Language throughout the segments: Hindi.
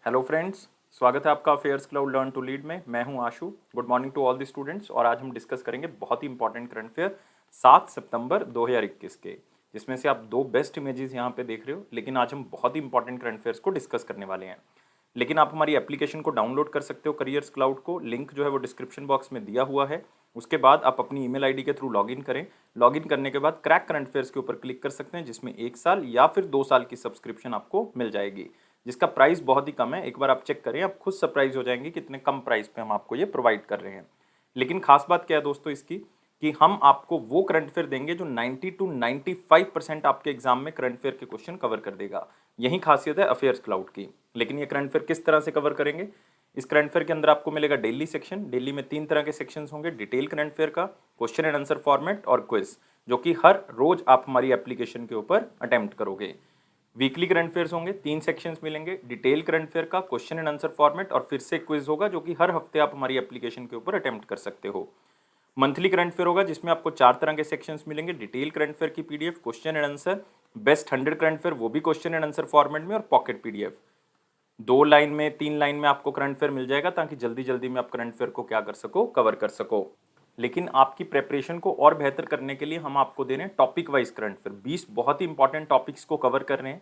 हेलो फ्रेंड्स, स्वागत है आपका Affairs Cloud learn to lead में। मैं हूं Ashu. Good morning to all the students. और आज हम डिस्कस करेंगे बहुत ही इंपॉर्टेंट करंट अफेयर 7 सितंबर 2021 के, जिसमें से आप दो बेस्ट इमेजेस यहां पे देख रहे हो। लेकिन आज हम बहुत ही इंपॉर्टेंट करंट अफेयर्स को डिस्कस करने वाले हैं। लेकिन आप हमारी एप्लीकेशन को डाउनलोड कर सकते हो, करियर्स क्लाउड को। लिंक जो है वो डिस्क्रिप्शन बॉक्स में दिया हुआ है। उसके बाद आप अपनी ईमेल आईडी के थ्रू लॉगिन करें। लॉगिन करने के बाद क्रैक करंट अफेयर्स के ऊपर क्लिक कर सकते हैं, जिसमें 1 साल या फिर 2 साल की सब्सक्रिप्शन आपको मिल जाएगी, जिसका प्राइस बहुत ही कम है। एक बार आप चेक करें, आप खुद सरप्राइज हो जाएंगे कि इतने कम प्राइस पे हम आपको ये प्रोवाइड कर रहे हैं। लेकिन खास बात क्या है दोस्तों इसकी, कि हम आपको वो करंट अफेयर देंगे जो 90 to 95% आपके एग्जाम में करंट अफेयर के क्वेश्चन कवर कर देगा। यही खासियत है अफेयर्स क्लाउड की। लेकिन ये करंट अफेयर किस तरह से कवर करेंगे? इस करंट अफेयर के अंदर आपको मिलेगा डेली सेक्शन। डेली में 3 तरह के सेक्शंस होंगे: डिटेल करंट अफेयर का, क्वेश्चन एंड आंसर फॉर्मेट और क्विज, जो कि हर रोज आप हमारी एप्लीकेशन के ऊपर अटेम्प्ट करोगे। वीकली करंट अफेयर्स होंगे, 3 सेक्शंस मिलेंगे: डिटेल करंट अफेयर का, क्वेश्चन एंड आंसर फॉर्मेट और फिर से क्विज होगा, जो कि हर हफ्ते आप हमारी एप्लीकेशन के ऊपर अटेम्प्ट कर सकते हो। मंथली करंट अफेयर होगा, जिसमें आपको 4 तरह के सेक्शंस मिलेंगे: डिटेल करंट अफेयर की PDF, question and answer, best 100 current affair वो भी क्वेश्चन एंड आंसर फॉर्मेट में, और पॉकेट पीडीएफ। 2 लाइन में 3 लाइन में आपको करंट अफेयर मिल जाएगा, ताकि जल्दी जल्दी में आप करंट अफेयर को क्या कर सको, कवर कर सको। लेकिन आपकी प्रेपरेशन को और बेहतर करने के लिए हम आपको दे रहे हैं टॉपिक वाइज करंट अफेयर। 20 बहुत ही इंपॉर्टेंट टॉपिक्स को कवर कर रहे हैं,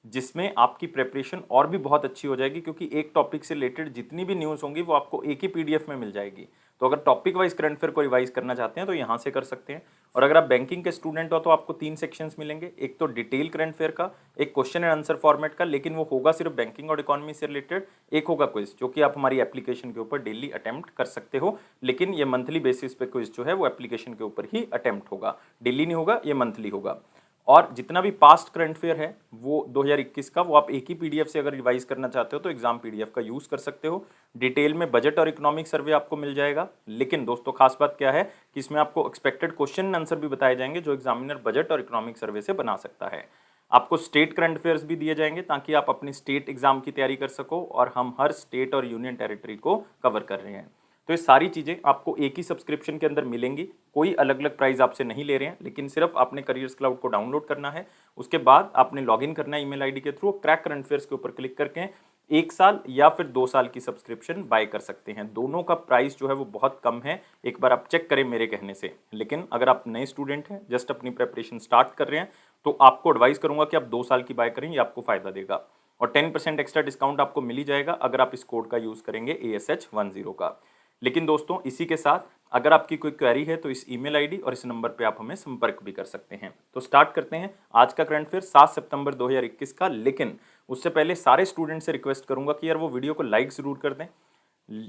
जिसमें आपकी प्रेपरेशन और भी बहुत अच्छी हो जाएगी, क्योंकि एक टॉपिक से रिलेटेड जितनी भी न्यूज़ होंगी वो आपको एक ही पीडीएफ में मिल जाएगी। तो अगर टॉपिक वाइज करंट अफेयर को रिवाइज करना चाहते हैं तो यहाँ से कर सकते हैं। और अगर आप बैंकिंग के स्टूडेंट हो तो आपको 3 सेक्शंस मिलेंगे: एक तो डिटेल करंट अफेयर का, एक क्वेश्चन एंड आंसर फॉर्मेट का, लेकिन वो होगा सिर्फ बैंकिंग और इकोनॉमी से रिलेटेड, एक होगा क्विज, जो कि आप हमारी एप्लीकेशन के ऊपर डेली अटेम्प्ट कर सकते हो। लेकिन ये मंथली बेसिस पे क्विज जो है वो एप्लीकेशन के ऊपर ही अटेम्प्ट होगा, डेली नहीं होगा, ये मंथली होगा। और जितना भी पास्ट करंट अफेयर है वो 2021 का, वो आप एक ही पीडीएफ से अगर रिवाइज करना चाहते हो तो एग्जाम पीडीएफ का यूज कर सकते हो। डिटेल में बजट और इकोनॉमिक सर्वे आपको मिल जाएगा। लेकिन दोस्तों खास बात क्या है कि इसमें आपको एक्सपेक्टेड क्वेश्चन एंड आंसर भी बताए जाएंगे, जो एग्जामिनर बजट और इकोनॉमिक सर्वे से बना सकता है। आपको स्टेट करंट अफेयर्स भी दिए जाएंगे, ताकि आप अपनी स्टेट एग्जाम की तैयारी कर सको, और हम हर स्टेट और यूनियन टेरिटरी को कवर कर रहे हैं। तो ये सारी चीज़ें आपको एक ही सब्सक्रिप्शन के अंदर मिलेंगी। कोई अलग अलग प्राइस आपसे नहीं ले रहे हैं, लेकिन सिर्फ आपने करियर्स क्लाउड को डाउनलोड करना है। उसके बाद आपने लॉगिन करना है ईमेल आईडी के थ्रू, क्रैक करंट अफेयर्स के ऊपर क्लिक करके 1 साल या फिर 2 साल की सब्सक्रिप्शन बाय कर सकते हैं। दोनों का प्राइस जो है वो बहुत कम है, एक बार आप चेक करें मेरे कहने से। लेकिन अगर आप नए स्टूडेंट हैं, जस्ट अपनी प्रेपरेशन स्टार्ट कर रहे हैं, तो आपको एडवाइस करूंगा कि आप 2 साल की बाय करें, ये आपको फायदा देगा। और 10% एक्स्ट्रा डिस्काउंट आपको मिल ही जाएगा अगर आप इस कोड का यूज़ करेंगे, ASH10 का। लेकिन दोस्तों इसी के साथ अगर आपकी कोई क्वेरी है तो इस ईमेल आईडी और इस नंबर पे आप हमें संपर्क भी कर सकते हैं। तो स्टार्ट करते हैं आज का करंट अफेयर 7 सितंबर 2021 का। लेकिन उससे पहले सारे स्टूडेंट से रिक्वेस्ट करूंगा कि यार वो वीडियो को लाइक ज़रूर कर दें,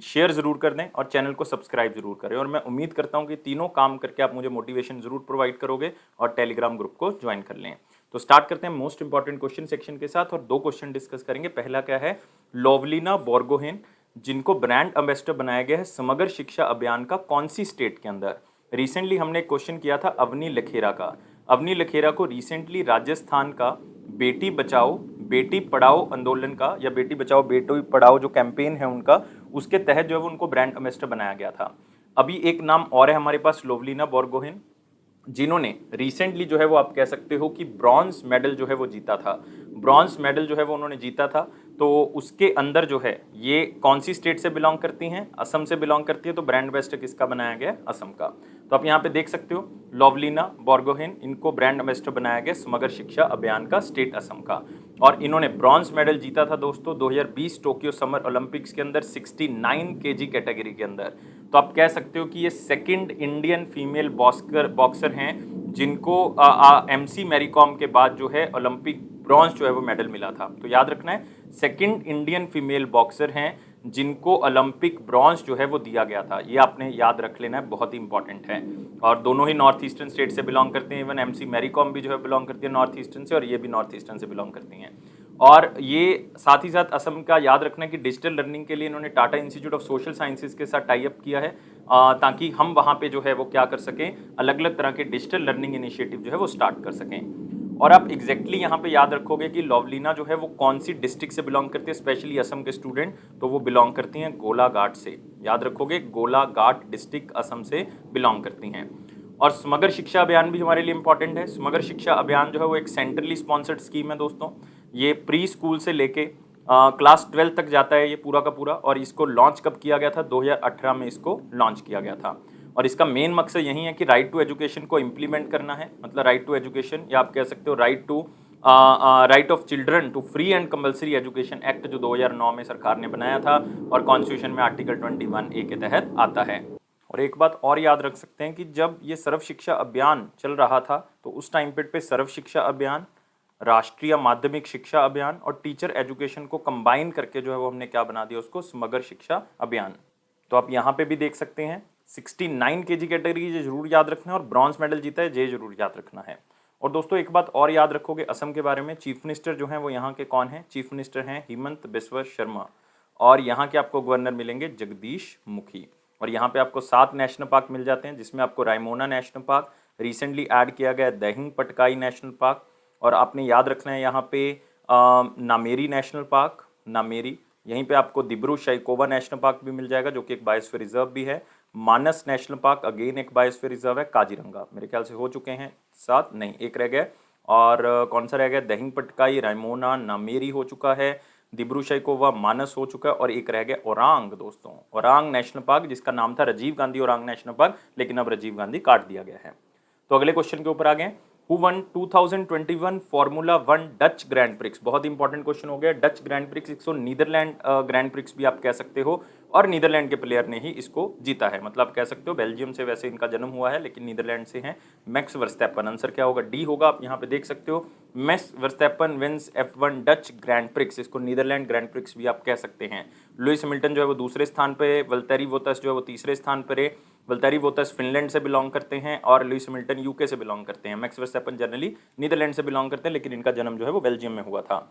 शेयर ज़रूर कर दें और चैनल को सब्सक्राइब जरूर करें। और मैं उम्मीद करता हूं कि तीनों काम करके आप मुझे मोटिवेशन जरूर प्रोवाइड करोगे और टेलीग्राम ग्रुप को ज्वाइन कर लें। तो स्टार्ट करते हैं मोस्ट इंपॉर्टेंट क्वेश्चन सेक्शन के साथ, और 2 क्वेश्चन डिस्कस करेंगे। पहला क्या है, लोवलिना बोर्गोहेन जिनको ब्रांड एम्बेसडर बनाया गया है समग्र शिक्षा अभियान का, कौन सी स्टेट के अंदर? रिसेंटली हमने एक क्वेश्चन किया था अवनी लखेरा का। अवनी लखेरा को रिसेंटली राजस्थान का बेटी बचाओ बेटी पढ़ाओ आंदोलन का, या बेटी बचाओ बेटी पढ़ाओ जो कैंपेन है उनका, उसके तहत जो है वो उनको ब्रांड एम्बेसडर बनाया गया था। अभी एक नाम और है हमारे पास, लोवलिना बोर्गोहेन, जिन्होंने रिसेंटली जो है वो आप कह सकते हो कि ब्रॉन्ज मेडल जो है वो जीता था। ब्रॉन्ज मेडल जो है वो उन्होंने जीता था। तो उसके अंदर जो है ये कौन सी स्टेट से बिलोंग करती हैं? असम से बिलोंग करती है। तो ब्रांड एम्बेसडर किसका बनाया गया? असम का। तो आप यहाँ पे देख सकते हो लोवलिना बोर्गोहेन, इनको ब्रांड एम्बेसडर बनाया गया समग्र शिक्षा अभियान का, स्टेट असम का। और इन्होंने ब्रॉन्ज मेडल जीता था दोस्तों 2020 टोक्यो समर ओलंपिक्स के अंदर 69 केजी कैटेगरी के अंदर। तो आप कह सकते हो कि ये सेकंड इंडियन फीमेल बॉक्सर हैं जिनको MC मैरी कॉम के बाद जो है ओलंपिक ब्रॉन्ज जो है वो मेडल मिला था। तो याद रखना है, सेकंड इंडियन फीमेल बॉक्सर हैं जिनको ओलंपिक ब्रॉन्ज जो है वो दिया गया था। ये आपने याद रख लेना है, बहुत ही इंपॉर्टेंट है। और दोनों ही नॉर्थ ईस्टर्न स्टेट से बिलोंग करते हैं। इवन MC मैरी कॉम भी जो है बिलोंग करती है नॉर्थ ईस्टर्न से, और ये भी नॉर्थ ईस्टर्न से बिलोंग करती हैं। और ये साथ ही साथ असम का याद रखना है कि डिजिटल लर्निंग के लिए इन्होंने Tata institute of social sciences के साथ टाई अप किया है, ताकि हम वहाँ पे जो है वो क्या कर सकें, अलग अलग तरह के डिजिटल लर्निंग इनिशिएटिव जो है वो स्टार्ट कर सकें। और आप एग्जैक्टली यहाँ पे याद रखोगे कि लोवलिना जो है वो कौन सी डिस्ट्रिक्ट से बिलोंग करती है, स्पेशली असम के स्टूडेंट, तो वो बिलोंग करती हैं गोलाघाट से। याद रखोगे, गोलाघाट डिस्ट्रिक्ट असम से बिलोंग करती हैं। और समग्र शिक्षा अभियान भी हमारे लिए इंपॉर्टेंट है। समग्र शिक्षा अभियान जो है वो एक सेंट्रली स्पॉन्सर्ड स्कीम है दोस्तों। ये प्री स्कूल से लेके क्लास 12 तक जाता है ये पूरा का पूरा। और इसको लॉन्च कब किया गया था? 2018 में इसको लॉन्च किया गया था। और इसका मेन मकसद यही है कि राइट टू एजुकेशन को इम्प्लीमेंट करना है, मतलब राइट टू एजुकेशन, या आप कह सकते हो right of children to free and compulsory education act, जो 2009 में सरकार ने बनाया था और कॉन्स्टिट्यूशन में आर्टिकल 21A के तहत आता है। और एक बात और याद रख सकते हैं कि जब ये सर्व शिक्षा अभियान चल रहा था तो उस टाइम पीरियड पे सर्व शिक्षा अभियान, राष्ट्रीय माध्यमिक शिक्षा अभियान और टीचर एजुकेशन को कंबाइन करके जो है वो हमने क्या बना दिया, उसको समग्र शिक्षा अभियान। तो आप यहाँ पे भी देख सकते हैं 69 kg कैटेगरी, ये जरूर याद रखना है, और ब्रॉन्ज मेडल जीता है, ये जरूर याद रखना है। और दोस्तों एक बात और याद रखोगे असम के बारे में, चीफ मिनिस्टर जो हैं वो यहाँ के कौन हैं? चीफ मिनिस्टर हैं हिमंत बिस्वा शर्मा। और यहाँ के आपको गवर्नर मिलेंगे जगदीश मुखी। और यहाँ पे आपको 7 नेशनल पार्क मिल जाते हैं, जिसमें आपको Raimona national park, recently add किया गया दहिंग पटकाई नेशनल पार्क, और आपने याद रखना है यहाँ पे नामेरी नेशनल पार्क, नामेरी। यहीं पे आपको दिब्रू साइखोवा नेशनल पार्क भी मिल जाएगा, जो कि एक बायोस्फीयर रिजर्व भी है। मानस नेशनल पार्क अगेन एक बायोस्फीयर रिजर्व है। काजीरंगा मेरे ख्याल से हो चुके हैं 7, नहीं एक रह गया। और कौन सा रह गया? दहिंग पटकाई, रायमोना, नामेरी हो चुका है, दिब्रू साइखोवा, मानस हो चुका है, और एक रह गया ओरांग दोस्तों, ओरांग नेशनल पार्क, जिसका नाम था राजीव गांधी ओरांग नेशनल पार्क, लेकिन अब राजीव गांधी काट दिया गया है। तो अगले क्वेश्चन के ऊपर आ गए। Who one 2021 formula 1 Dutch Grand prix? बहुत इंपॉर्टेंट क्वेश्चन हो गया। डच ग्रैंड प्रिक्स, इसको नीदरलैंड ग्रैंड प्रिक्स भी आप कह सकते हो, और नीदरलैंड के प्लेयर ने ही इसको जीता है। मतलब आप कह सकते हो बेल्जियम से वैसे इनका जन्म हुआ है, लेकिन नीदरलैंड से हैं। मैक्स वर्स्टैपन, आंसर क्या होगा? डी होगा। आप यहाँ पे देख सकते हो Max Verstappen wins F1 Dutch Grand Prix, इसको नीदरलैंड ग्रैंड प्रिक्स भी आप कह सकते हैं। लुइस हैमिल्टन जो है वो दूसरे स्थान पे, वल्टेरी बोतस जो है वो तीसरे स्थान पर है। वल्टेरी बोतस फिनलैंड से बिलोंग करते हैं और लुइस हैमिल्टन यूके से बिलोंग करते हैं। मैक्स वर्स्टैपन जनरली नीदरलैंड से बिलोंग करते हैं, लेकिन इनका जन्म जो है वो बेल्जियम में हुआ था।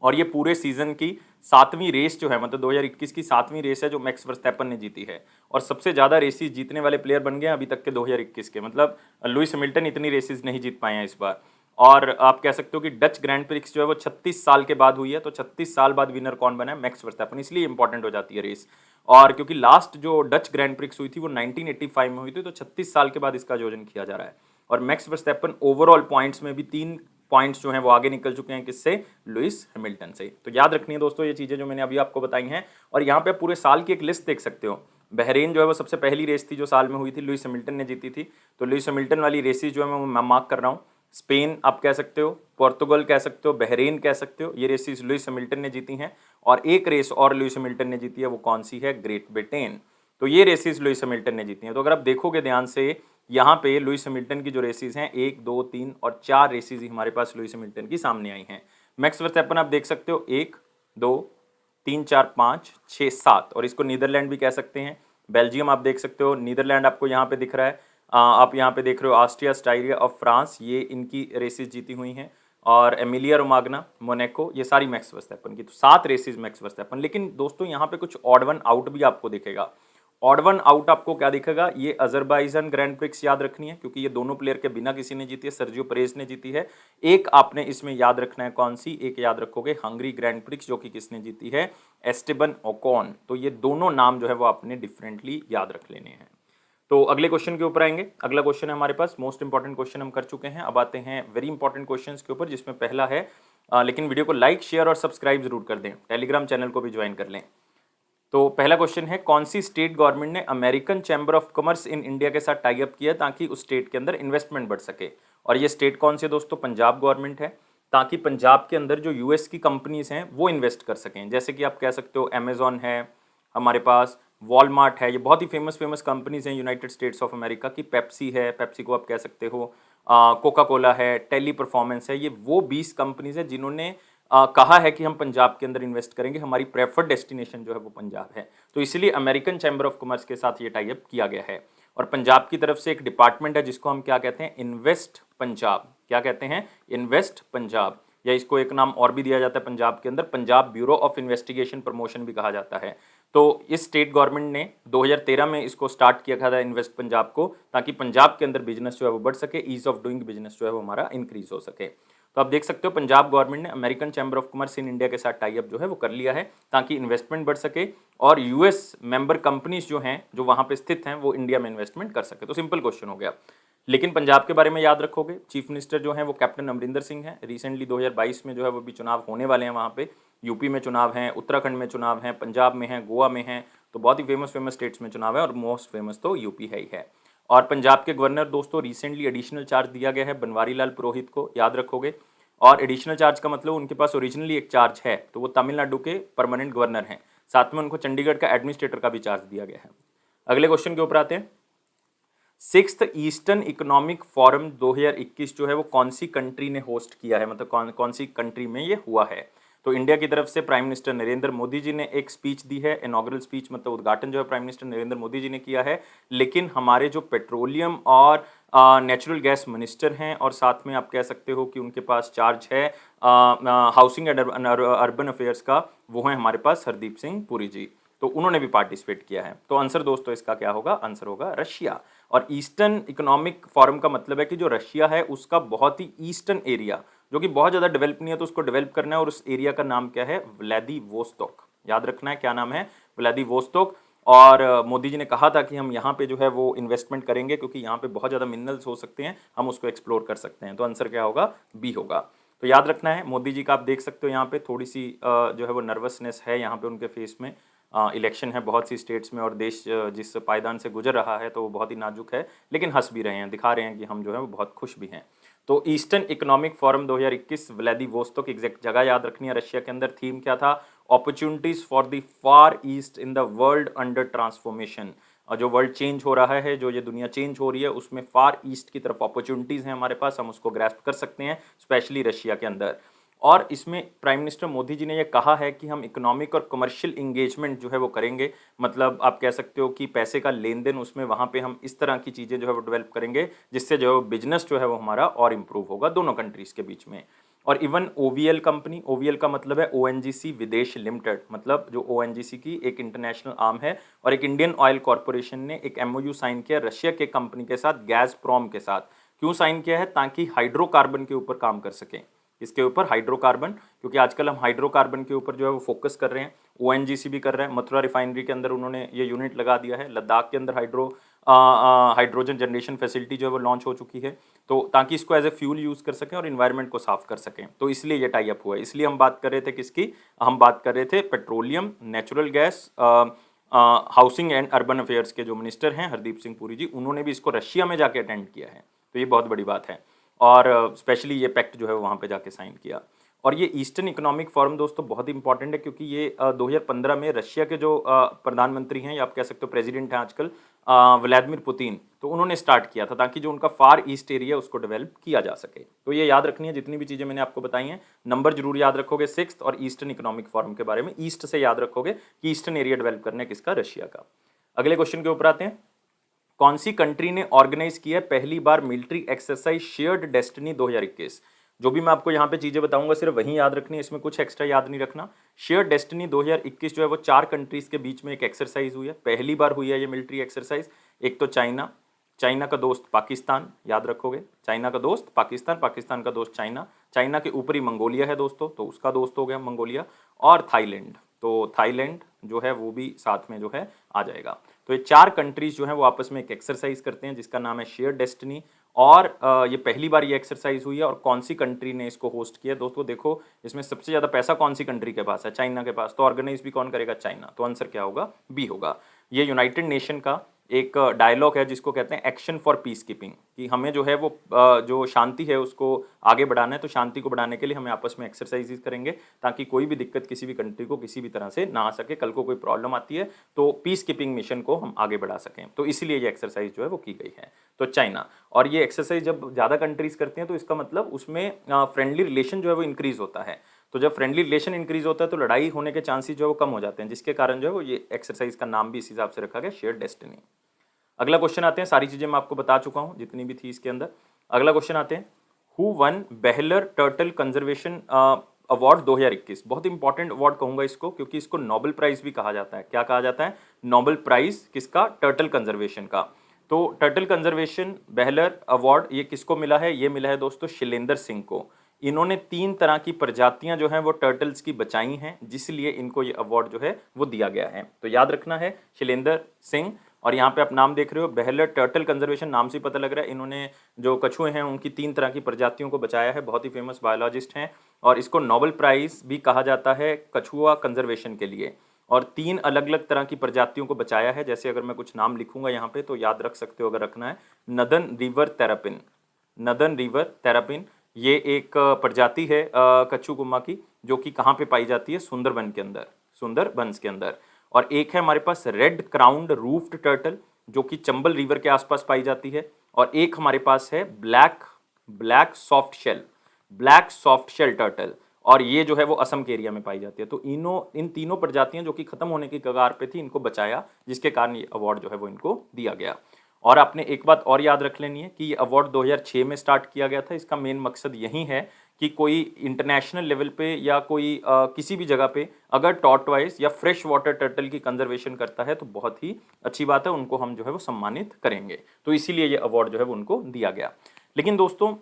और ये पूरे सीजन की 7वीं रेस जो है, मतलब 2021 की 7वीं रेस है जो मैक्स वर्स्टैपन ने जीती है। और सबसे ज़्यादा रेसेस जीतने वाले प्लेयर बन गए अभी तक के 2021 के, मतलब लुइस हैमिल्टन इतनी रेसेस नहीं जीत पाए हैं इस बार। और आप कह सकते हो कि डच ग्रैंड प्रिक्स जो है वो 36 साल के बाद हुई है, तो 36 साल बाद विनर कौन बना है? मैक्स वर्स्टैपन, इसलिए इंपॉर्टेंट हो जाती है रेस। और क्योंकि लास्ट जो डच ग्रैंड प्रिक्स हुई थी वो 1985 में हुई थी, तो 36 साल के बाद इसका आयोजन किया जा रहा है। और मैक्स वर्स्टैपन ओवरऑल पॉइंट्स में भी 3 पॉइंट्स जो हैं वो आगे निकल चुके हैं, किससे? लुइस हैमिल्टन से। तो याद रखनी है दोस्तों ये चीज़ें जो मैंने अभी आपको बताई हैं। और यहाँ पे पूरे साल की एक लिस्ट देख सकते हो। बहरीन जो है वो सबसे पहली रेस थी जो साल में हुई थी, लुइस हैमिल्टन ने जीती थी। तो लुइस हैमिल्टन वाली रेसेस जो है मैं मार्क कर रहा हूँ। स्पेन आप कह सकते हो, पोर्तुगल कह सकते हो, बहरीन कह सकते हो, ये रेसेस लुइस हैमिल्टन ने जीती हैं। और एक रेस और लुइस हैमिल्टन ने जीती है, वो कौन सी है? Great Britain. तो ये रेसेस लुइस हैमिल्टन ने जीती हैं। तो अगर आप देखोगे ध्यान से, यहाँ पे लुइस हैमिल्टन की जो रेसेस हैं 1, 2, 3 और 4 रेसेस ही हमारे पास लुइस हैमिल्टन की सामने आई हैं। मैक्स वर्स्टैपन आप देख सकते हो 1, 2, 3, 4, 5, 6, 7, और इसको नीदरलैंड भी कह सकते हैं। बेल्जियम आप देख सकते हो, नीदरलैंड आपको यहाँ पे दिख रहा है। आप यहाँ पे देख रहे हो ऑस्ट्रिया, स्टाइरिया और फ्रांस, ये इनकी रेसेस जीती हुई हैं। और एमिलिया रोमाग्ना, मोनाको, ये सारी मैक्स वर्स्टैपन की। तो 7 रेसेस मैक्स वर्स्टैपन। लेकिन दोस्तों यहाँ पे कुछ ऑड वन आउट भी आपको दिखेगा। ऑड वन आउट आपको क्या दिखेगा? ये अजरबैजान ग्रैंड प्रिक्स याद रखनी है, क्योंकि ये दोनों प्लेयर के बिना किसी ने जीती है, सर्जियो परेज ने जीती है। एक आपने इसमें याद रखना है, कौन सी? एक याद रखोगे हंगरी ग्रैंड प्रिक्स, जो कि किसने जीती है? Esteban Ocon. तो ये दोनों नाम जो है वो आपने डिफरेंटली याद रख लेने हैं। तो अगले क्वेश्चन के ऊपर आएंगे। अगला क्वेश्चन है हमारे पास, मोस्ट इंपॉर्टेंट क्वेश्चन हम कर चुके हैं। अब आते हैं वेरी इंपॉर्टेंट क्वेश्चन के ऊपर, जिसमें पहला है लेकिन वीडियो को लाइक, शेयर और सब्सक्राइब जरूर कर दें, टेलीग्राम चैनल को भी ज्वाइन कर लें। तो पहला क्वेश्चन है, कौन सी स्टेट गवर्नमेंट ने American chamber of commerce in India के साथ टाई अप किया ताकि उस स्टेट के अंदर इन्वेस्टमेंट बढ़ सके? और ये स्टेट कौन सी है दोस्तों? पंजाब गवर्नमेंट है, ताकि पंजाब के अंदर जो यूएस की कंपनीज हैं वो इन्वेस्ट कर सकें। जैसे कि आप कह सकते हो अमेजॉन है हमारे पास, वॉलमार्ट है, ये बहुत ही फेमस कंपनीज हैं यूनाइटेड स्टेट्स ऑफ अमेरिका की। पेप्सी है, पेप्सी को आप कह सकते हो, कोका कोला है, टेली परफॉर्मेंस है, ये वो 20 कंपनीज हैं जिन्होंने कहा है कि हम पंजाब के अंदर इन्वेस्ट करेंगे, हमारी प्रेफर्ड डेस्टिनेशन जो है वो पंजाब है। तो इसलिए अमेरिकन चैम्बर ऑफ कॉमर्स के साथ ये टाई अप किया गया है। और पंजाब की तरफ से एक डिपार्टमेंट है जिसको हम क्या कहते हैं? इन्वेस्ट पंजाब। क्या कहते हैं? इन्वेस्ट पंजाब। या इसको एक नाम और भी दिया जाता है पंजाब के अंदर, Punjab bureau of investigation promotion भी कहा जाता है। तो इस स्टेट गवर्नमेंट ने 2013 में इसको स्टार्ट किया था इन्वेस्ट पंजाब को, ताकि पंजाब के अंदर बिजनेस जो है वो बढ़ सके, ईज ऑफ डूइंग बिजनेस जो है वो हमारा इंक्रीज हो सके। तो आप देख सकते हो पंजाब गवर्नमेंट ने American chamber of commerce in India के साथ टाई अप जो है वो कर लिया है, ताकि इन्वेस्टमेंट बढ़ सके और यूएस मेंबर कंपनीज जो हैं जो वहाँ पे स्थित हैं वो इंडिया में इन्वेस्टमेंट कर सके। तो सिंपल क्वेश्चन हो गया। लेकिन पंजाब के बारे में याद रखोगे, चीफ मिनिस्टर जो हैं वो कैप्टन अमरिंदर सिंह हैं। रिसेंटली 2022 में जो है वो भी चुनाव होने वाले हैं वहाँ पे। यूपी में चुनाव हैं, उत्तराखंड में चुनाव हैं, पंजाब में हैं, गोवा में हैं, तो बहुत ही फेमस फेमस स्टेट्स में चुनाव है और मोस्ट फेमस तो यूपी है ही है। और पंजाब के गवर्नर दोस्तों रिसेंटली एडिशनल चार्ज दिया गया है बनवारी लाल पुरोहित को, याद रखोगे। और एडिशनल चार्ज का मतलब उनके पास ओरिजिनली एक चार्ज है, तो वो तमिलनाडु के परमानेंट गवर्नर हैं। साथ में उनको चंडीगढ़ का एडमिनिस्ट्रेटर का भी चार्ज दिया गया है। अगले क्वेश्चन के ऊपर आते हैं। सिक्स्थ ईस्टर्न इकोनॉमिक फोरम 2021 जो है वो कौन सी कंट्री ने होस्ट किया है, मतलब कौन कौन सी कंट्री में ये हुआ है। तो इंडिया की तरफ से प्राइम मिनिस्टर नरेंद्र मोदी जी ने एक स्पीच दी है, इनॉग्रल स्पीच, मतलब उद्घाटन जो है प्राइम मिनिस्टर नरेंद्र मोदी जी ने किया है। लेकिन हमारे जो पेट्रोलियम और नेचुरल गैस मिनिस्टर हैं और साथ में आप कह सकते हो कि उनके पास चार्ज है हाउसिंग एंड अर्बन अफेयर्स का, वो है हमारे पास हरदीप सिंह पुरी जी, तो उन्होंने भी पार्टिसिपेट किया है। तो आंसर दोस्तों इसका क्या होगा, आंसर होगा रशिया। और ईस्टर्न इकोनॉमिक फोरम का मतलब है कि जो रशिया है उसका बहुत ही ईस्टर्न एरिया जो कि बहुत ज़्यादा डेवलप नहीं है, तो उसको डेवलप करना है, और उस एरिया का नाम क्या है, व्लादिवोस्तोक। याद रखना है क्या नाम है, व्लादिवोस्तोक। और मोदी जी ने कहा था कि हम यहाँ पे जो है वो इन्वेस्टमेंट करेंगे क्योंकि यहाँ पे बहुत ज़्यादा मिनरल्स हो सकते हैं, हम उसको एक्सप्लोर कर सकते हैं। तो आंसर क्या होगा, बी होगा। तो याद रखना है मोदी जी का, आप देख सकते हो यहाँ पे थोड़ी सी जो है वो नर्वसनेस है यहाँ पे उनके फेस में। इलेक्शन है बहुत सी स्टेट्स में और देश जिस पायदान से गुजर रहा है तो वो बहुत ही नाजुक है, लेकिन हंस भी रहे हैं, दिखा रहे हैं कि हम जो है वो बहुत खुश भी हैं। तो eastern economic forum 2021 Vladivostok exact जगह याद रखनी है रशिया के अंदर। थीम क्या था, opportunities for the far east in the world under transformation. और जो वर्ल्ड चेंज हो रहा है, जो ये दुनिया चेंज हो रही है, उसमें फार ईस्ट की तरफ अपॉर्चुनिटीज़ हैं हमारे पास, हम उसको ग्रैस्प कर सकते हैं, स्पेशली रशिया के अंदर। और इसमें प्राइम मिनिस्टर मोदी जी ने यह कहा है कि हम इकोनॉमिक और कमर्शियल इंगेजमेंट जो है वो करेंगे, मतलब आप कह सकते हो कि पैसे का लेन देन, उसमें वहाँ पे हम इस तरह की चीज़ें जो है वो डेवलप करेंगे जिससे जो है बिजनेस जो है वो हमारा और इम्प्रूव होगा दोनों कंट्रीज़ के बीच में। और इवन ओवीएल कंपनी, ओवीएल का मतलब है ओएनजीसी विदेश लिमिटेड, मतलब जो ओएनजीसी की एक इंटरनेशनल आर्म है, और एक इंडियन ऑयल कॉरपोरेशन ने एक एमओयू साइन किया रशिया के कंपनी के साथ, गैज़प्रोम के साथ। क्यों साइन किया है, ताकि हाइड्रोकार्बन के ऊपर काम कर सकें। इसके ऊपर हाइड्रोकार्बन, क्योंकि आजकल हम हाइड्रोकार्बन के ऊपर जो है वो फोकस कर रहे हैं। ओएनजीसी भी कर रहा है, मथुरा रिफाइनरी के अंदर उन्होंने ये यूनिट लगा दिया है। लद्दाख के अंदर हाइड्रोजन जनरेशन फैसिलिटी जो है वो लॉन्च हो चुकी है, तो ताकि इसको एज ए फ्यूल यूज़ कर सकें और इन्वायरमेंट को साफ कर सकें। तो इसलिए ये टाई अप हुआ है। इसलिए हम बात कर रहे थे किसकी, हम बात कर रहे थे petroleum, natural gas, housing and urban affairs के जो मिनिस्टर हैं हरदीप सिंह पुरी जी, उन्होंने भी इसको रशिया में जाके अटेंड किया है। तो ये बहुत बड़ी बात है, और स्पेशली ये पैक्ट जो है वहाँ पे जाके साइन किया। और ये ईस्टर्न इकोनॉमिक फोरम दोस्तों बहुत इंपॉर्टेंट है, क्योंकि ये 2015 में रशिया के जो प्रधानमंत्री हैं, या आप कह सकते हो प्रेसिडेंट हैं आजकल, व्लादिमीर पुतिन, तो उन्होंने स्टार्ट किया था ताकि जो उनका फार ईस्ट एरिया उसको डेवलप किया जा सके। तो ये याद रखनी है, जितनी भी चीज़ें मैंने आपको बताई हैं, नंबर जरूर याद रखोगे सिक्स्थ, और ईस्टर्न इकोनॉमिक फोरम के बारे में ईस्ट से याद रखोगे कि ईस्टर्न एरिया डेवलप करना है किसका, रशिया का। अगले क्वेश्चन के ऊपर आते हैं। कौन सी कंट्री ने ऑर्गेनाइज किया है पहली बार मिलिट्री एक्सरसाइज शेयर्ड डेस्टिनी 2021। जो भी मैं आपको यहाँ पे चीज़ें बताऊंगा सिर्फ वही याद रखनी है, इसमें कुछ एक्स्ट्रा याद नहीं रखना। शेयर्ड डेस्टिनी 2021 जो है वो 4 कंट्रीज के बीच में एक एक्सरसाइज हुई है, पहली बार हुई है ये मिलिट्री एक्सरसाइज। एक तो चाइना, चाइना का दोस्त पाकिस्तान, याद रखोगे, चाइना का दोस्त पाकिस्तान, पाकिस्तान का दोस्त चाइना, चाइना के ऊपरी मंगोलिया है दोस्तों, तो उसका दोस्त हो गया मंगोलिया, और थाईलैंड। तो थाईलैंड जो है वो भी साथ में जो है आ जाएगा। तो ये 4 कंट्रीज जो हैं वो आपस में एक एक्सरसाइज करते हैं जिसका नाम है शेयर डेस्टिनी। और ये पहली बार ये एक्सरसाइज हुई है, और कौन सी कंट्री ने इसको होस्ट किया दोस्तों, देखो इसमें सबसे ज़्यादा पैसा कौन सी कंट्री के पास है, चाइना के पास, तो ऑर्गेनाइज भी कौन करेगा, चाइना। तो आंसर क्या होगा, बी होगा। ये यूनाइटेड नेशन का एक डायलॉग है जिसको कहते हैं एक्शन फॉर पीस कीपिंग, कि हमें जो है वो जो शांति है उसको आगे बढ़ाना है, तो शांति को बढ़ाने के लिए हमें आपस में एक्सरसाइजेज करेंगे ताकि कोई भी दिक्कत किसी भी कंट्री को किसी भी तरह से ना आ सके, कल को कोई प्रॉब्लम आती है तो पीस कीपिंग मिशन को हम आगे बढ़ा सकें। तो इसलिए ये एक्सरसाइज जो है वो की गई है, तो चाइना। और ये एक्सरसाइज जब ज़्यादा कंट्रीज करते हैं तो इसका मतलब उसमें फ्रेंडली रिलेशन जो है वो इंक्रीज होता है। तो जब फ्रेंडली रिलेशन इंक्रीज होता है तो लड़ाई होने के चांसेस जो है वो कम हो जाते हैं, जिसके कारण जो है वो ये एक्सरसाइज का नाम भी इस हिसाब से रखा गया, शेयर डेस्टिनी। अगला क्वेश्चन आते हैं, सारी चीजें मैं आपको बता चुका हूं जितनी भी थी इसके अंदर। अगला क्वेश्चन आते हैं, who won Behler turtle conservation award 2021। बहुत इंपॉर्टेंट अवार्ड कहूंगा इसको, क्योंकि इसको नोबेल प्राइज भी कहा जाता है। क्या कहा जाता है, नोबेल प्राइज किसका, टर्टल कंजर्वेशन का। तो टर्टल कंजर्वेशन बेहलर अवार्ड ये किसको मिला है, ये मिला है दोस्तों शैलेंद्र सिंह को। इन्होंने 3 तरह की प्रजातियां जो हैं वो टर्टल्स की बचाई हैं, जिसलिए इनको ये अवार्ड जो है वो दिया गया है। तो याद रखना है शैलेंद्र सिंह। और यहाँ पे आप नाम देख रहे हो, बेहलर टर्टल कंजर्वेशन, नाम से पता लग रहा है इन्होंने जो कछुए हैं उनकी 3 तरह की प्रजातियों को बचाया है। बहुत ही फेमस बायोलॉजिस्ट हैं और इसको नोबेल प्राइज भी कहा जाता है कछुआ कंजर्वेशन के लिए। और 3 अलग अलग तरह की प्रजातियों को बचाया है। जैसे अगर मैं कुछ नाम लिखूंगा यहाँ पे तो याद रख सकते हो अगर रखना है। नदन रिवर तेरापिन, नदन रिवर तेरापिन, ये एक प्रजाति है कच्छू की, जो कि कहाँ पे पाई जाती है, सुंदरबन के अंदर, सुंदरबंस के अंदर। और एक है हमारे पास रेड क्राउन्ड रूफ्ड टर्टल, जो कि चंबल रिवर के आसपास पाई जाती है। और एक हमारे पास है black black soft shell, black soft shell turtle, और ये जो है वो असम के एरिया में पाई जाती है। तो इन तीनों प्रजातियां जो कि खत्म होने की कगार पे थी, इनको बचाया, जिसके कारण ये अवार्ड जो है वो इनको दिया गया। और आपने एक बात और याद रख लेनी है कि ये अवार्ड 2006 में स्टार्ट किया गया था। इसका मेन मकसद यही है कि कोई इंटरनेशनल लेवल पे या कोई किसी भी जगह पे अगर टॉर्टवाइज या फ्रेश वाटर टर्टल की कंजर्वेशन करता है तो बहुत ही अच्छी बात है, उनको हम जो है वो सम्मानित करेंगे। तो इसीलिए ये अवार्ड जो है वो उनको दिया गया। लेकिन दोस्तों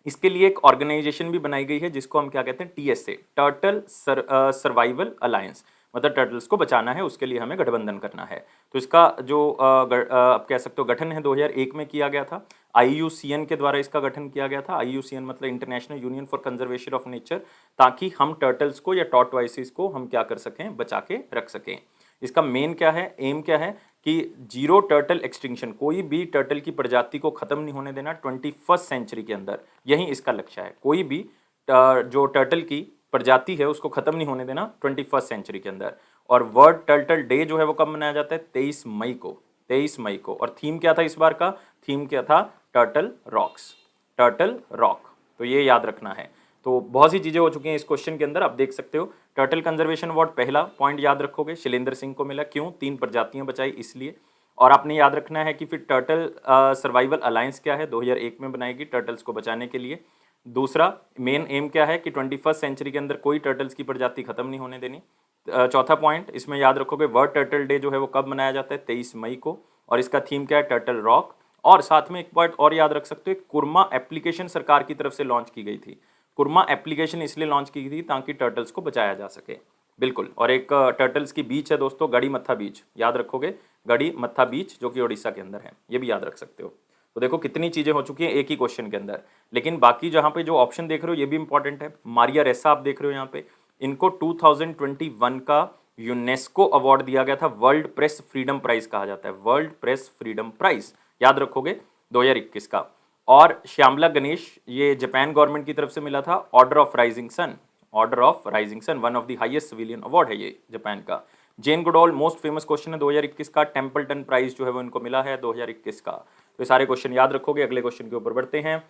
इसके लिए एक ऑर्गेनाइजेशन भी बनाई गई है जिसको हम क्या कहते हैं, टीएसए, टर्टल सर्वाइवल अलायंस। मतलब टर्टल्स को बचाना है, उसके लिए हमें गठबंधन करना है। तो इसका जो आप कह सकते हो गठन है 2001 में किया गया था। आईयूसीएन के द्वारा इसका गठन किया गया था। आईयूसीएन मतलब international union for conservation of nature, ताकि हम टर्टल्स को या टॉर्टवाइसिस को हम क्या कर सकें, बचा के रख सकें। इसका मेन क्या है, एम क्या है कि जीरो टर्टल एक्सटिंक्शन, कोई भी टर्टल की प्रजाति को खत्म नहीं होने देना 21st सेंचुरी के अंदर, यही इसका लक्ष्य है। कोई भी जो टर्टल की प्रजाति है उसको खत्म नहीं होने देना 21st सेंचुरी के अंदर। और वर्ल्ड टर्टल डे जो है वो कब मनाया जाता है, 23 मई को, 23 मई को। और थीम क्या था इस बार का, थीम क्या था, टर्टल रॉक्स, टर्टल रॉक। तो ये याद रखना है। तो बहुत सी चीजें हो चुकी हैं इस क्वेश्चन के अंदर, आप देख सकते हो। टर्टल कंजर्वेशन अवार्ड, पहला पॉइंट याद रखोगे, शैलेंद्र सिंह को मिला, क्यों, 3 प्रजातियां बचाई इसलिए। और आपने याद रखना है कि फिर टर्टल सर्वाइवल अलायंस क्या है, 2001 में बनाएगी टर्टल्स को बचाने के लिए। दूसरा मेन एम क्या है कि 21st सेंचुरी के अंदर कोई टर्टल्स की प्रजाति खत्म नहीं होने देनी। चौथा पॉइंट इसमें याद रखोगे, वर्ल्ड टर्टल डे जो है वो कब मनाया जाता है, 23 मई को। और इसका थीम क्या है, टर्टल रॉक। और साथ में एक पॉइंट और याद रख सकते हो, कुरमा एप्लीकेशन सरकार की तरफ से लॉन्च की गई थी। कुरमा एप्लीकेशन इसलिए लॉन्च की गई थी ताकि टर्टल्स को बचाया जा सके, बिल्कुल। और एक टर्टल्स की बीच है दोस्तों, गड़ी मत्था बीच, याद रखोगे, गड़ी मत्था बीच, जो कि उड़ीसा के अंदर है, ये भी याद रख सकते हो। तो देखो कितनी चीजें हो चुकी हैं एक ही क्वेश्चन के अंदर। लेकिन बाकी जहां पे जो ऑप्शन देख रहे हो ये भी इंपॉर्टेंट है। मारिया रेसा आप देख रहे हो यहाँ पे, इनको 2021 का यूनेस्को अवार्ड दिया गया था, वर्ल्ड प्रेस फ्रीडम प्राइज कहा जाता है, वर्ल्ड प्रेस फ्रीडम प्राइज, याद रखोगे, 2021 का। और श्यामला गणेश, ये जापान गवर्नमेंट की तरफ से मिला था, Order of Rising Sun, Order of Rising Sun, one of the highest civilian award है ये जापान का। Jane Goodall, most famous question है 2021 का, टेम्पल्टन प्राइज जो है वो इनको मिला है 2021 का। तो ये सारे क्वेश्चन याद रखोगे। अगले क्वेश्चन के ऊपर बढ़ते हैं।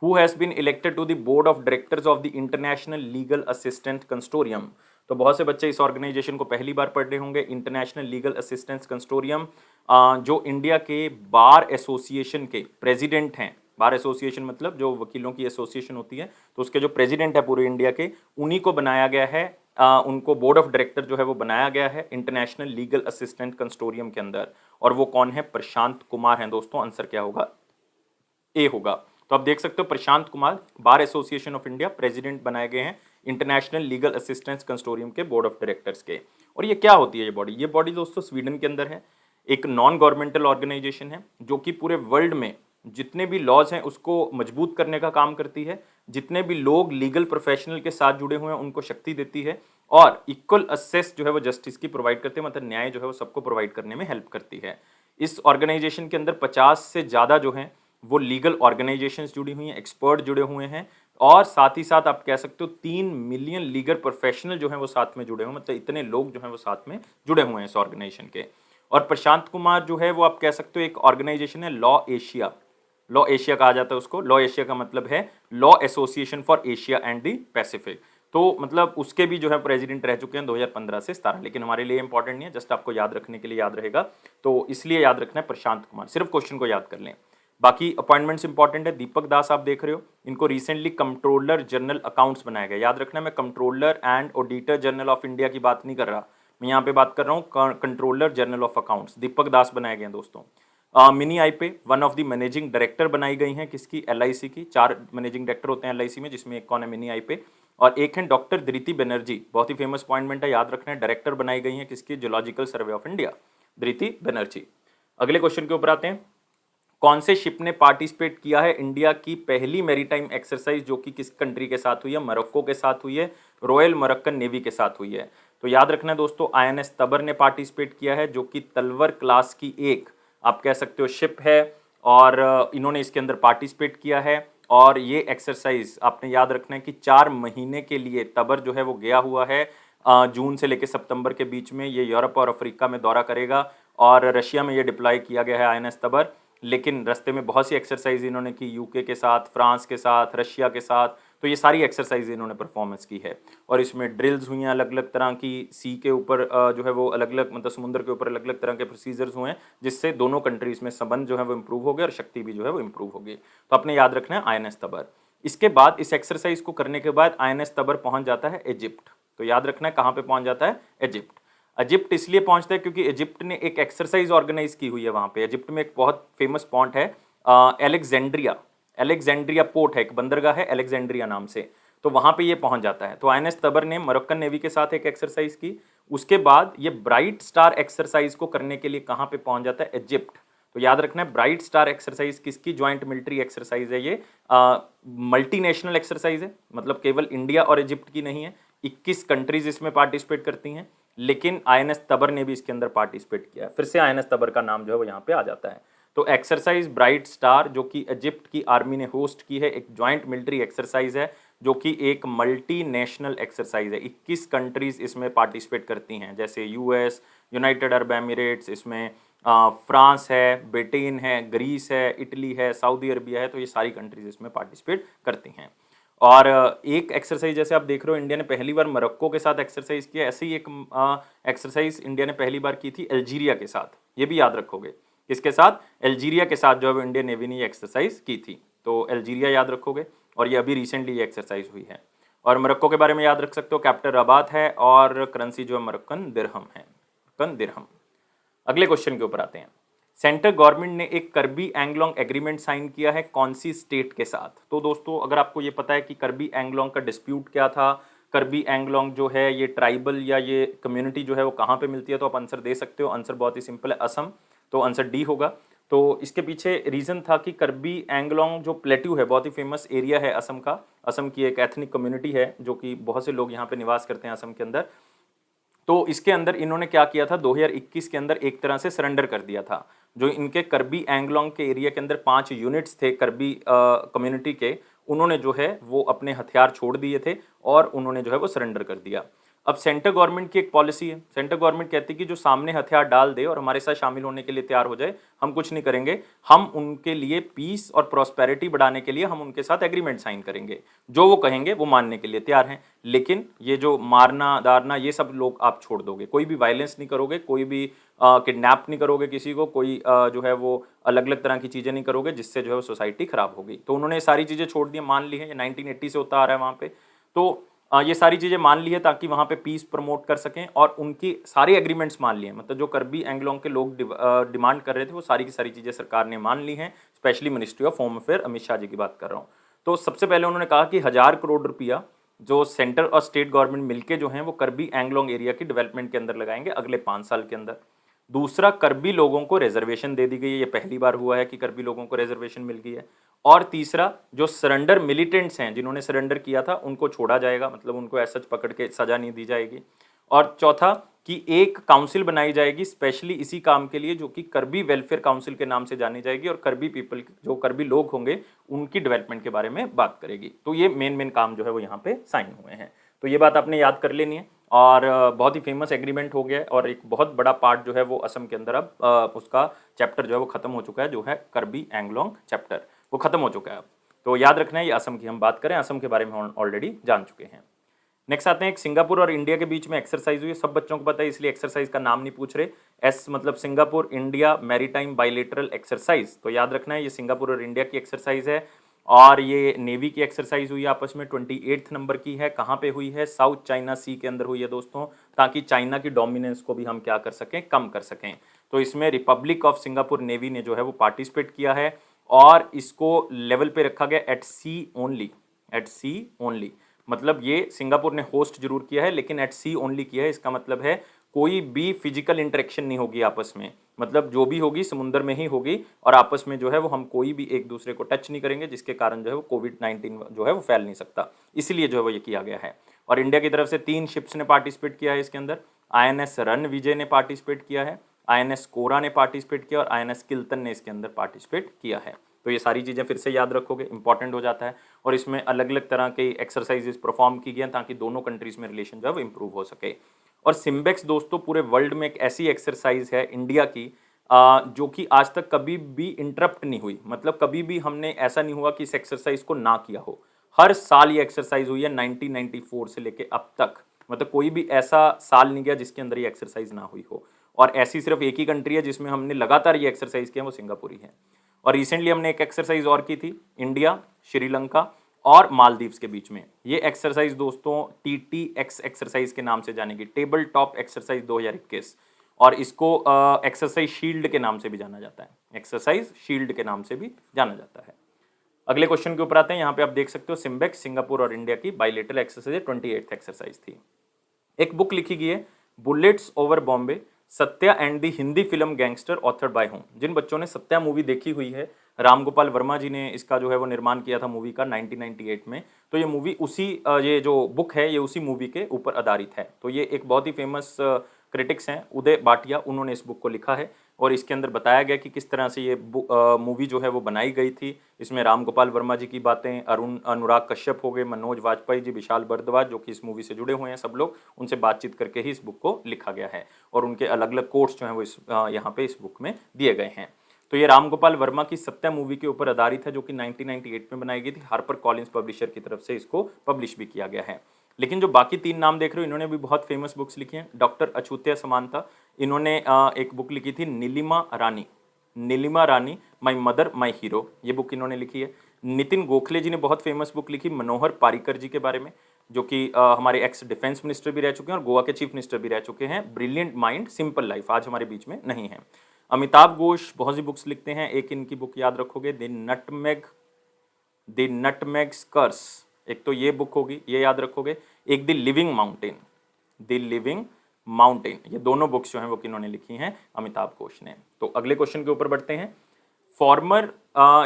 Who has been elected to the board of directors of the International Legal Assistance Consortium? तो बहुत से बच्चे इस ऑर्गेनाइजेशन को पहली बार पढ़ रहे होंगे। इंटरनेशनल लीगल असिस्टेंस कंसोर्टियम, जो इंडिया के बार एसोसिएशन के प्रेसिडेंट हैं। बार एसोसिएशन मतलब जो वकीलों की एसोसिएशन होती है, तो उसके जो प्रेसिडेंट है पूरे इंडिया के, उन्हीं को बनाया गया है, उनको बोर्ड ऑफ डायरेक्टर जो है वो बनाया गया है इंटरनेशनल लीगल असिस्टेंट कंसोर्टियम के अंदर। और वो कौन है, प्रशांत कुमार हैं दोस्तों। आंसर क्या होगा, ए होगा। तो आप देख सकते हो Prashant Kumar bar association of India president बनाए गए हैं इंटरनेशनल लीगल असिस्टेंस कंसोर्टियम के बोर्ड ऑफ डायरेक्टर्स के। और ये क्या होती है ये बॉडी, ये बॉडी दोस्तों स्वीडन के अंदर है, एक नॉन गवर्नमेंटल ऑर्गेनाइजेशन है जो कि पूरे वर्ल्ड में जितने भी लॉज हैं उसको मजबूत करने का काम करती है, जितने भी लोग लीगल प्रोफेशनल के साथ जुड़े हुए हैं उनको शक्ति देती है, और इक्वल असेस जो है वो जस्टिस की प्रोवाइड करती है, मतलब न्याय जो है वो सबको प्रोवाइड करने में हेल्प करती है। इस ऑर्गेनाइजेशन के अंदर 50 से ज़्यादा जो हैं वो लीगल ऑर्गेनाइजेशंस जुड़ी हुई हैं, एक्सपर्ट जुड़े हुए हैं, और साथ ही साथ आप कह सकते हो 3 मिलियन लीगल प्रोफेशनल जो हैं वो साथ में जुड़े हुए हैं, मतलब इतने लोग जो हैं वो साथ में जुड़े हुए हैं इस ऑर्गेनाइजेशन के। और प्रशांत कुमार जो है वो आप कह सकते हो एक ऑर्गेनाइजेशन है लॉ एशिया, लॉ एशिया कहा जाता है उसको। लॉ एशिया का मतलब है law association for Asia and the Pacific. तो मतलब उसके भी जो है प्रेसिडेंट रह चुके हैं 2015 से 17, लेकिन हमारे लिए इंपॉर्टेंट नहीं है, जस्ट आपको याद रखने के लिए याद रहेगा, तो इसलिए याद रखना है प्रशांत कुमार, सिर्फ क्वेश्चन को याद कर लें। बाकी अपॉइंटमेंट्स इंपॉर्टेंट है। दीपक दास आप देख रहे हो, इनको रिसेंटली कंट्रोलर जनरल अकाउंट्स बनाया गया। याद रखना मैं controller and auditor general of India की बात नहीं कर रहा, मैं यहाँ पे बात कर रहा हूँ controller general of accounts, Deepak Das बनाए गए हैं दोस्तों। Mini Ipe one of the managing director बनाई गई हैं किसकी, एलआईसी की। 4 मैनेजिंग डायरेक्टर होते हैं एलआईसी में, जिसमें एक कौन है, मिनी आईपे। और एक है डॉक्टर धृति बनर्जी, बहुत ही फेमस अपॉइंटमेंट है, याद रखना है, डायरेक्टर बनाई गई हैं किसकी, जूलॉजिकल सर्वे ऑफ इंडिया, धृति बनर्जी। अगले क्वेश्चन के ऊपर आते हैं। कौन से शिप ने पार्टिसिपेट किया है इंडिया की पहली मैरीटाइम एक्सरसाइज, जो कि किस कंट्री के साथ हुई है, मोरक्को के साथ हुई है, रॉयल मोरक्कन नेवी के साथ हुई है। तो याद रखना है दोस्तों, आईएनएस तबर ने पार्टिसिपेट किया है, जो कि तलवर क्लास की एक आप कह सकते हो शिप है, और इन्होंने इसके अंदर पार्टिसिपेट किया है। और ये एक्सरसाइज आपने याद रखना है कि 4 महीने के लिए तबर जो है वो गया हुआ है, जून से लेकर सितंबर के बीच में ये यूरोप और अफ्रीका में दौरा करेगा, और रशिया में ये डिप्लॉय किया गया है आईएनएस तबर। लेकिन रास्ते में बहुत सी एक्सरसाइज इन्होंने की, यूके के साथ, फ्रांस के साथ, रशिया के साथ, तो ये सारी एक्सरसाइज इन्होंने परफॉर्मेंस की है। और इसमें ड्रिल्स हुई हैं अलग अलग तरह की, सी के ऊपर जो है वो अलग अलग, मतलब समुद्र के ऊपर अलग अलग तरह के प्रोसीजर्स हुए हैं, जिससे दोनों कंट्रीज में संबंध जो है वो इम्प्रूव हो गए और शक्ति भी जो है वो इम्प्रूव होगी। तो आपने याद रखना है आईएनएस तबर। इसके बाद इस एक्सरसाइज को करने के बाद आईएनएस तबर पहुंच जाता है इजिप्ट। तो याद रखना है कहाँ पे पहुंच जाता है, इजिप्ट। इजिप्ट इसलिए पहुंचता है क्योंकि इजिप्ट ने एक एक्सरसाइज ऑर्गेनाइज की हुई है वहां पे। इजिप्ट में एक बहुत फेमस पॉइंट है एलेक्जेंड्रिया, एलेक्जेंड्रिया पोर्ट है, एक बंदरगाह है एलेक्जेंड्रिया नाम से, तो वहां पे ये पहुंच जाता है। तो आईएनएस तबर ने मोरक्कन नेवी के साथ एक एक्सरसाइज की। उसके बाद ये ब्राइट स्टार एक्सरसाइज को करने के लिए कहां पे पहुंच जाता है, इजिप्ट। तो याद रखना है ब्राइट स्टार एक्सरसाइज किसकी ज्वाइंट मिलिट्री एक्सरसाइज है, ये मल्टीनेशनल एक्सरसाइज है, मतलब केवल इंडिया और इजिप्ट की नहीं है, 21 कंट्रीज इसमें पार्टिसिपेट करती हैं। लेकिन आईएनएस तबर ने भी इसके अंदर पार्टिसिपेट किया है, फिर से आईएनएस तबर का नाम जो है वो यहाँ पे आ जाता है। तो एक्सरसाइज ब्राइट स्टार जो कि इजिप्ट की आर्मी ने होस्ट की है, एक जॉइंट मिलिट्री एक्सरसाइज है, जो कि एक मल्टी नेशनल एक्सरसाइज है। 21 कंट्रीज इसमें पार्टिसिपेट करती हैं, जैसे यूएस, यूनाइटेड अरब एमिरेट्स, इसमें फ्रांस है, ब्रिटेन है, ग्रीस है, इटली है, सऊदी अरबिया है, तो ये सारी कंट्रीज इसमें पार्टिसिपेट करती हैं। और एक एक्सरसाइज जैसे आप देख रहे हो, इंडिया ने पहली बार मोरक्को के साथ एक्सरसाइज किया, ऐसे ही एक एक्सरसाइज इंडिया ने पहली बार की थी अल्जीरिया के साथ, ये भी याद रखोगे। किसके साथ, अल्जीरिया के साथ जो है इंडियन नेवी ने ये एक्सरसाइज की थी, तो अल्जीरिया याद रखोगे। और ये अभी रिसेंटली ये एक्सरसाइज हुई है। और मोरक्को के बारे में याद रख सकते हो, कैपिटल रबात है, और करेंसी जो है मोरक्कन दिरहम है, मोरक्कन दिरहम। अगले क्वेश्चन के ऊपर आते हैं। सेंट्रल गवर्नमेंट ने एक करबी एंगलोंग एग्रीमेंट साइन किया है कौन सी स्टेट के साथ। तो दोस्तों अगर आपको ये पता है कि करबी एंगलोंग का डिस्प्यूट क्या था, करबी एंगलोंग जो है ये ट्राइबल या ये कम्युनिटी जो है वो कहाँ पे मिलती है, तो आप आंसर दे सकते हो। आंसर बहुत ही सिंपल है, असम, तो आंसर डी होगा। तो इसके पीछे रीज़न था कि करबी एंगलोंग जो प्लेट्यू है, बहुत ही फेमस एरिया है असम का, असम की एक एथनिक कम्युनिटी है, जो कि बहुत से लोग यहाँ पे निवास करते हैं असम के अंदर। तो इसके अंदर इन्होंने क्या किया था, 2021 के अंदर एक तरह से सरेंडर कर दिया था। जो इनके करबी एंगलोंग के एरिया के अंदर 5 यूनिट्स थे करबी कम्युनिटी के, उन्होंने जो है वो अपने हथियार छोड़ दिए थे और उन्होंने जो है वो सरेंडर कर दिया। अब सेंट्रल गवर्नमेंट की एक पॉलिसी है, सेंट्रल गवर्नमेंट कहती है कि जो सामने हथियार डाल दे और हमारे साथ शामिल होने के लिए तैयार हो जाए, हम कुछ नहीं करेंगे, हम उनके लिए पीस और प्रॉस्पेरिटी बढ़ाने के लिए हम उनके साथ एग्रीमेंट साइन करेंगे, जो वो कहेंगे वो मानने के लिए तैयार हैं। लेकिन ये जो मारना दारना ये सब लोग आप छोड़ दोगे, कोई भी वायलेंस नहीं करोगे, कोई भी किडनैप नहीं करोगे किसी को, कोई जो है वो अलग अलग तरह की चीज़ें नहीं करोगे जिससे जो है वो सोसाइटी खराब होगी। तो उन्होंने ये सारी चीज़ें छोड़ दी, मान ली है, ये 1980 से होता आ रहा है वहाँ पे। तो ये सारी चीज़ें मान ली है ताकि वहाँ पे पीस प्रमोट कर सकें, और उनकी सारी एग्रीमेंट्स मान लिए, मतलब जो करबी एंगलोंग के लोग डिमांड कर रहे थे वो सारी की सारी चीज़ें सरकार ने मान ली हैं। Specially ministry of home affair, Amit Shah ji की बात कर रहा हूँ। तो सबसे पहले उन्होंने कहा कि 1000 करोड़ रुपया जो सेंटर और स्टेट गवर्नमेंट मिलके जो हैं वो करबी एंगलोंग एरिया की डेवलपमेंट के अंदर लगाएंगे अगले 5 साल के अंदर। दूसरा, करबी लोगों को रिजर्वेशन दे दी गई है, ये पहली बार हुआ है कि करबी लोगों को रिजर्वेशन मिल गई है। और तीसरा, जो सरेंडर मिलिटेंट्स हैं जिन्होंने सरेंडर किया था उनको छोड़ा जाएगा, मतलब उनको ऐसा पकड़ के सजा नहीं दी जाएगी। और चौथा, कि एक काउंसिल बनाई जाएगी स्पेशली इसी काम के लिए, जो कि करबी वेलफेयर काउंसिल के नाम से जानी जाएगी, और करबी पीपल जो करबी लोग होंगे उनकी डेवलपमेंट के बारे में बात करेगी। तो ये मेन काम जो है वो यहाँ पे साइन हुए हैं। तो ये बात आपने याद कर लेनी है। और बहुत ही फेमस एग्रीमेंट हो गया है, और एक बहुत बड़ा पार्ट जो है वो असम के अंदर अब उसका चैप्टर जो है वो खत्म हो चुका है, जो है करबी एंगलोंग चैप्टर, वो खत्म हो चुका है अब। तो याद रखना है, ये असम की हम बात करें, असम के बारे में हम ऑलरेडी जान चुके हैं। नेक्स्ट आते हैं, एक सिंगापुर और इंडिया के बीच में एक्सरसाइज हुई, सब बच्चों को पता है इसलिए एक्सरसाइज का नाम नहीं पूछ रहे। एस मतलब Singapore India maritime bilateral exercise, तो याद रखना है ये सिंगापुर और इंडिया की एक्सरसाइज है। और ये नेवी की एक्सरसाइज हुई आपस में, 28 नंबर की है। कहाँ पे हुई है, साउथ चाइना सी के अंदर हुई है दोस्तों, ताकि चाइना की डोमिनेंस को भी हम क्या कर सकें, कम कर सकें। तो इसमें रिपब्लिक ऑफ सिंगापुर नेवी ने जो है वो पार्टिसिपेट किया है और इसको लेवल पे रखा गया एट सी ओनली, एट सी ओनली। मतलब ये सिंगापुर ने होस्ट जरूर किया है लेकिन एट सी ओनली किया है। इसका मतलब है कोई भी फिजिकल इंटरेक्शन नहीं होगी आपस में, मतलब जो भी होगी समुद्र में ही होगी और आपस में जो है वो हम कोई भी एक दूसरे को टच नहीं करेंगे, जिसके कारण जो है वो कोविड-19 जो है वो फैल नहीं सकता, इसलिए जो है वो ये किया गया है। और इंडिया की तरफ से 3 शिप्स ने पार्टिसिपेट किया है इसके अंदर। आईएनएस रन विजय ने पार्टिसिपेट किया है, आईएनएस कोरा ने पार्टिसिपेट किया और आईएनएस किल्तन ने इसके अंदर पार्टिसिपेट किया है। तो ये सारी चीज़ें फिर से याद रखोगे, इंपॉर्टेंट हो जाता है। और इसमें अलग अलग तरह के एक्सरसाइजेस परफॉर्म की गई हैं ताकि दोनों कंट्रीज में रिलेशन जो है वो इंप्रूव हो सके। और सिम्बेक्स दोस्तों पूरे वर्ल्ड में एक ऐसी एक्सरसाइज है इंडिया की जो कि आज तक कभी भी इंटरप्ट नहीं हुई, मतलब कभी भी हमने ऐसा नहीं हुआ कि इस एक्सरसाइज को ना किया हो। हर साल ये एक्सरसाइज हुई है 1994 से लेके अब तक, मतलब कोई भी ऐसा साल नहीं गया जिसके अंदर ये एक्सरसाइज ना हुई हो। और ऐसी सिर्फ एक ही कंट्री है जिसमें हमने लगातार ये एक्सरसाइज किया, वो सिंगापुर ही है। और रिसेंटली हमने एक एक्सरसाइज और की थी इंडिया, श्रीलंका और मालदीव्स के बीच में। ये एक्सरसाइज दोस्तों TTX एक्सरसाइज के नाम से जानेगी, टेबल टॉप एक्सरसाइज 2021। और इसको एक्सरसाइज शील्ड के नाम से भी जाना जाता है, एक्सरसाइज शील्ड के नाम से भी जाना जाता है। अगले क्वेश्चन के ऊपर आते हैं। यहाँ पे आप देख सकते हो सिम्बेक्स सिंगापुर और इंडिया की बाइलेटरल एक्सरसाइज 28th एक्सरसाइज थी। एक बुक लिखी गई है bullets over Bombay, Satya and the Hindi film gangster authored by होम। जिन बच्चों ने सत्या मूवी देखी हुई है, राम गोपाल वर्मा जी ने इसका जो है वो निर्माण किया था मूवी का 1998 में। तो ये मूवी उसी ये जो बुक है ये उसी मूवी के ऊपर आधारित है। तो ये एक बहुत ही फेमस क्रिटिक्स हैं उदय भाटिया, उन्होंने इस बुक को लिखा है और इसके अंदर बताया गया कि किस तरह से ये मूवी जो है वो बनाई गई थी। इसमें राम गोपाल वर्मा जी की बातें, अनुराग कश्यप हो गए, मनोज वाजपेयी जी, विशाल भारद्वाज जो कि इस मूवी से जुड़े हुए हैं सब लोग, उनसे बातचीत करके ही इस बुक को लिखा गया है और उनके अलग अलग कोट्स जो हैं वो यहाँ पे इस बुक में दिए गए हैं। तो ये राम गोपाल वर्मा की सत्या मूवी के ऊपर आधारित है जो कि 1998 में बनाई गई थी। हार्पर कॉलिंस पब्लिशर की तरफ से इसको पब्लिश भी किया गया है। लेकिन जो बाकी 3 नाम देख रहे हो इन्होंने भी बहुत फेमस बुक्स लिखी हैं। डॉक्टर अछूत्या समांता, इन्होंने एक बुक लिखी थी नीलिमा रानी, नीलिमा रानी माई मदर माई हीरो, ये बुक इन्होंने लिखी है। नितिन गोखले जी ने बहुत फेमस बुक लिखी मनोहर पारिकर जी के बारे में, जो कि हमारे एक्स डिफेंस मिनिस्टर भी रह चुके हैं और गोवा के चीफ मिनिस्टर भी रह चुके हैं। ब्रिलियंट माइंड सिंपल लाइफ, आज हमारे बीच में नहीं है। अमिताभ घोष बहुत सी बुक्स लिखते हैं, एक इनकी बुक याद रखोगे द नटमेग कर्स, एक तो ये बुक होगी, ये याद रखोगे। एक the living mountain, the living mountain, ये दोनों बुक्स जो हैं वो किन्होंने लिखी हैं, अमिताभ घोष ने। तो अगले क्वेश्चन के ऊपर बढ़ते हैं। Former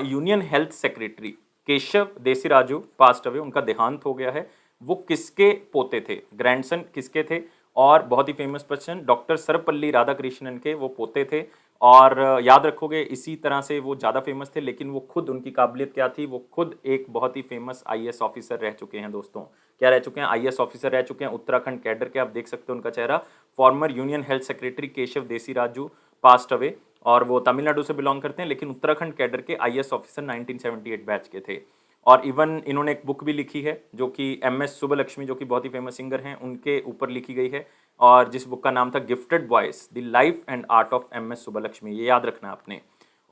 union health secretary Keshav Desiraju passed away, उनका देहांत हो गया है। वो किसके पोते थे, ग्रैंडसन किसके थे? और बहुत ही famous person doctor Sarvepalli Radhakrishnan के वो पोते थे। और याद रखोगे इसी तरह से वो ज़्यादा फेमस थे, लेकिन वो खुद, उनकी काबिलियत क्या थी, वो खुद एक बहुत ही फेमस आईएएस ऑफिसर रह चुके हैं दोस्तों। क्या रह चुके हैं? आईएएस ऑफिसर रह चुके हैं, उत्तराखंड कैडर के। आप देख सकते हो उनका चेहरा। Former union health secretary Keshav Desiraju passed away, और वो तमिलनाडु से बिलोंग करते हैं, लेकिन उत्तराखंड कैडर के आईएएस ऑफिसर 1978 बैच के थे। और इवन इन्होंने एक बुक भी लिखी है जो कि MS सुब्बलक्ष्मी, जो कि बहुत ही फेमस सिंगर हैं, उनके ऊपर लिखी गई है, और जिस बुक का नाम था gifted voice the life and art of MS Subbulakshmi, ये याद रखना आपने।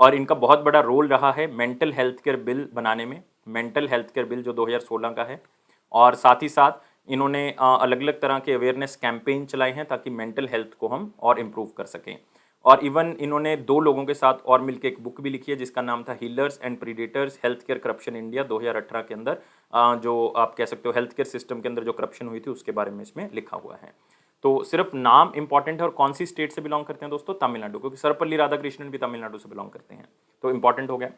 और इनका बहुत बड़ा रोल रहा है मेंटल हेल्थ केयर बिल बनाने में, मेंटल हेल्थ केयर बिल जो 2016 का है। और साथ ही साथ इन्होंने अलग अलग तरह के अवेयरनेस कैंपेन चलाए हैं ताकि मेंटल हेल्थ को हम और इम्प्रूव कर सकें। और इवन इन्होंने 2 लोगों के साथ और मिलकर एक बुक भी लिखी है जिसका नाम था healers and predators health care corruption India 2018 के अंदर। जो आप कह सकते हो हेल्थ केयर सिस्टम के अंदर जो करप्शन हुई थी उसके बारे में इसमें लिखा हुआ है। तो सिर्फ नाम इंपॉर्टेंट है। और कौन सी स्टेट से बिलोंग करते हैं दोस्तों? तमिलनाडु, क्योंकि सर्वपल्ली राधाकृष्णन भी तमिलनाडु से बिलोंग करते हैं, तो इंपॉर्टेंट हो गया।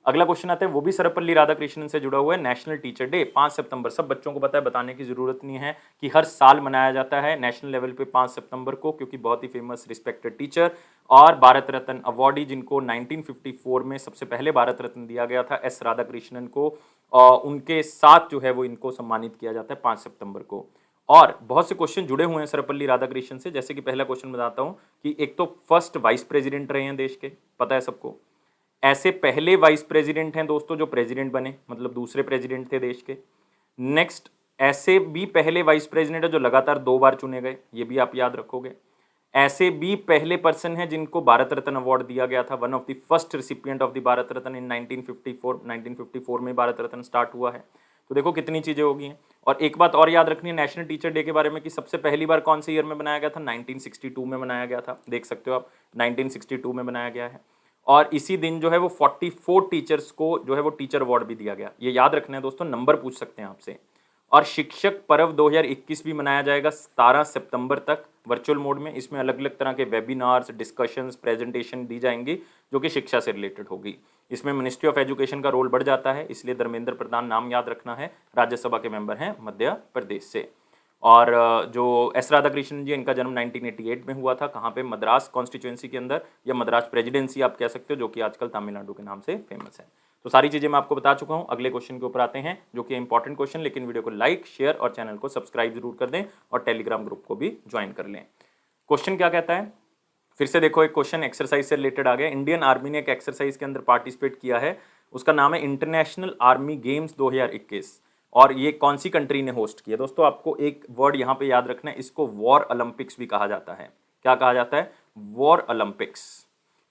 अगला क्वेश्चन आता है, वो भी सर्वपल्ली राधाकृष्णन से जुड़ा हुआ है। नेशनल टीचर डे 5 सितंबर, सब बच्चों को पता है, बताने की जरूरत नहीं है कि हर साल मनाया जाता है नेशनल लेवल पे 5 सितंबर को, क्योंकि बहुत ही फेमस रिस्पेक्टेड टीचर और भारत रत्न अवार्डी, जिनको 1954 में सबसे पहले भारत रत्न दिया गया था S राधाकृष्णन को, उनके साथ जो है वो इनको सम्मानित किया जाता है 5 सितंबर को। और बहुत से क्वेश्चन जुड़े हुए हैं सर्वपल्ली राधाकृष्णन से, जैसे कि पहला क्वेश्चन बताता हूँ कि एक तो फर्स्ट वाइस प्रेसिडेंट रहे हैं देश के, पता है सबको। ऐसे पहले वाइस प्रेसिडेंट हैं दोस्तों जो प्रेसिडेंट बने, मतलब दूसरे प्रेसिडेंट थे देश के। नेक्स्ट, ऐसे भी पहले वाइस प्रेसिडेंट है जो लगातार 2 बार चुने गए, ये भी आप याद रखोगे। ऐसे भी पहले पर्सन है जिनको भारत रत्न अवार्ड दिया गया था, one of the first recipient of the Bharat Ratna in 1954 में भारत रत्न स्टार्ट हुआ है। तो देखो कितनी चीज़ें होगी हैं। और एक बात और याद रखनी है नेशनल टीचर डे के बारे में कि सबसे पहली बार कौन से ईयर में बनाया गया था, 1962 में बनाया गया था, देख सकते हो आप 1962 में बनाया गया है। और इसी दिन जो है वो 44 टीचर्स को जो है वो टीचर अवार्ड भी दिया गया। ये याद रखना है दोस्तों, नंबर पूछ सकते हैं आपसे। और शिक्षक पर्व 2021 भी मनाया जाएगा 17 सितंबर तक वर्चुअल मोड में। इसमें अलग अलग तरह के वेबिनार्स, डिस्कशंस, प्रेजेंटेशन दी जाएंगी जो कि शिक्षा से रिलेटेड होगी। इसमें मिनिस्ट्री ऑफ एजुकेशन का रोल बढ़ जाता है, इसलिए धर्मेंद्र प्रधान नाम याद रखना है, राज्यसभा के मेंबर हैं मध्य प्रदेश से। और जो एस राधाकृष्णन जी, इनका जन्म 1988 में हुआ था, कहाँ पे, मद्रास कॉन्स्टिट्यूएंसी के अंदर, या मद्रास प्रेसिडेंसी आप कह सकते हो, जो कि आजकल तमिलनाडु के नाम से फेमस है। तो सारी चीज़ें मैं आपको बता चुका हूँ। अगले क्वेश्चन के ऊपर आते हैं जो कि इंपॉर्टेंट क्वेश्चन, लेकिन वीडियो को लाइक, शेयर और चैनल को सब्सक्राइब जरूर कर दें और टेलीग्राम ग्रुप को भी ज्वाइन कर लें। क्वेश्चन क्या कहता है, फिर से देखो, एक क्वेश्चन एक्सरसाइज से रिलेटेड आ गया। इंडियन आर्मी ने एक एक्सरसाइज के अंदर पार्टिसिपेट किया है, उसका नाम है इंटरनेशनल आर्मी गेम्स 2021, और ये कौन सी कंट्री ने होस्ट किया। दोस्तों आपको एक वर्ड यहाँ पे याद रखना है, इसको वॉर ओलंपिक्स भी कहा जाता है। क्या कहा जाता है, वॉर ओलंपिक्स।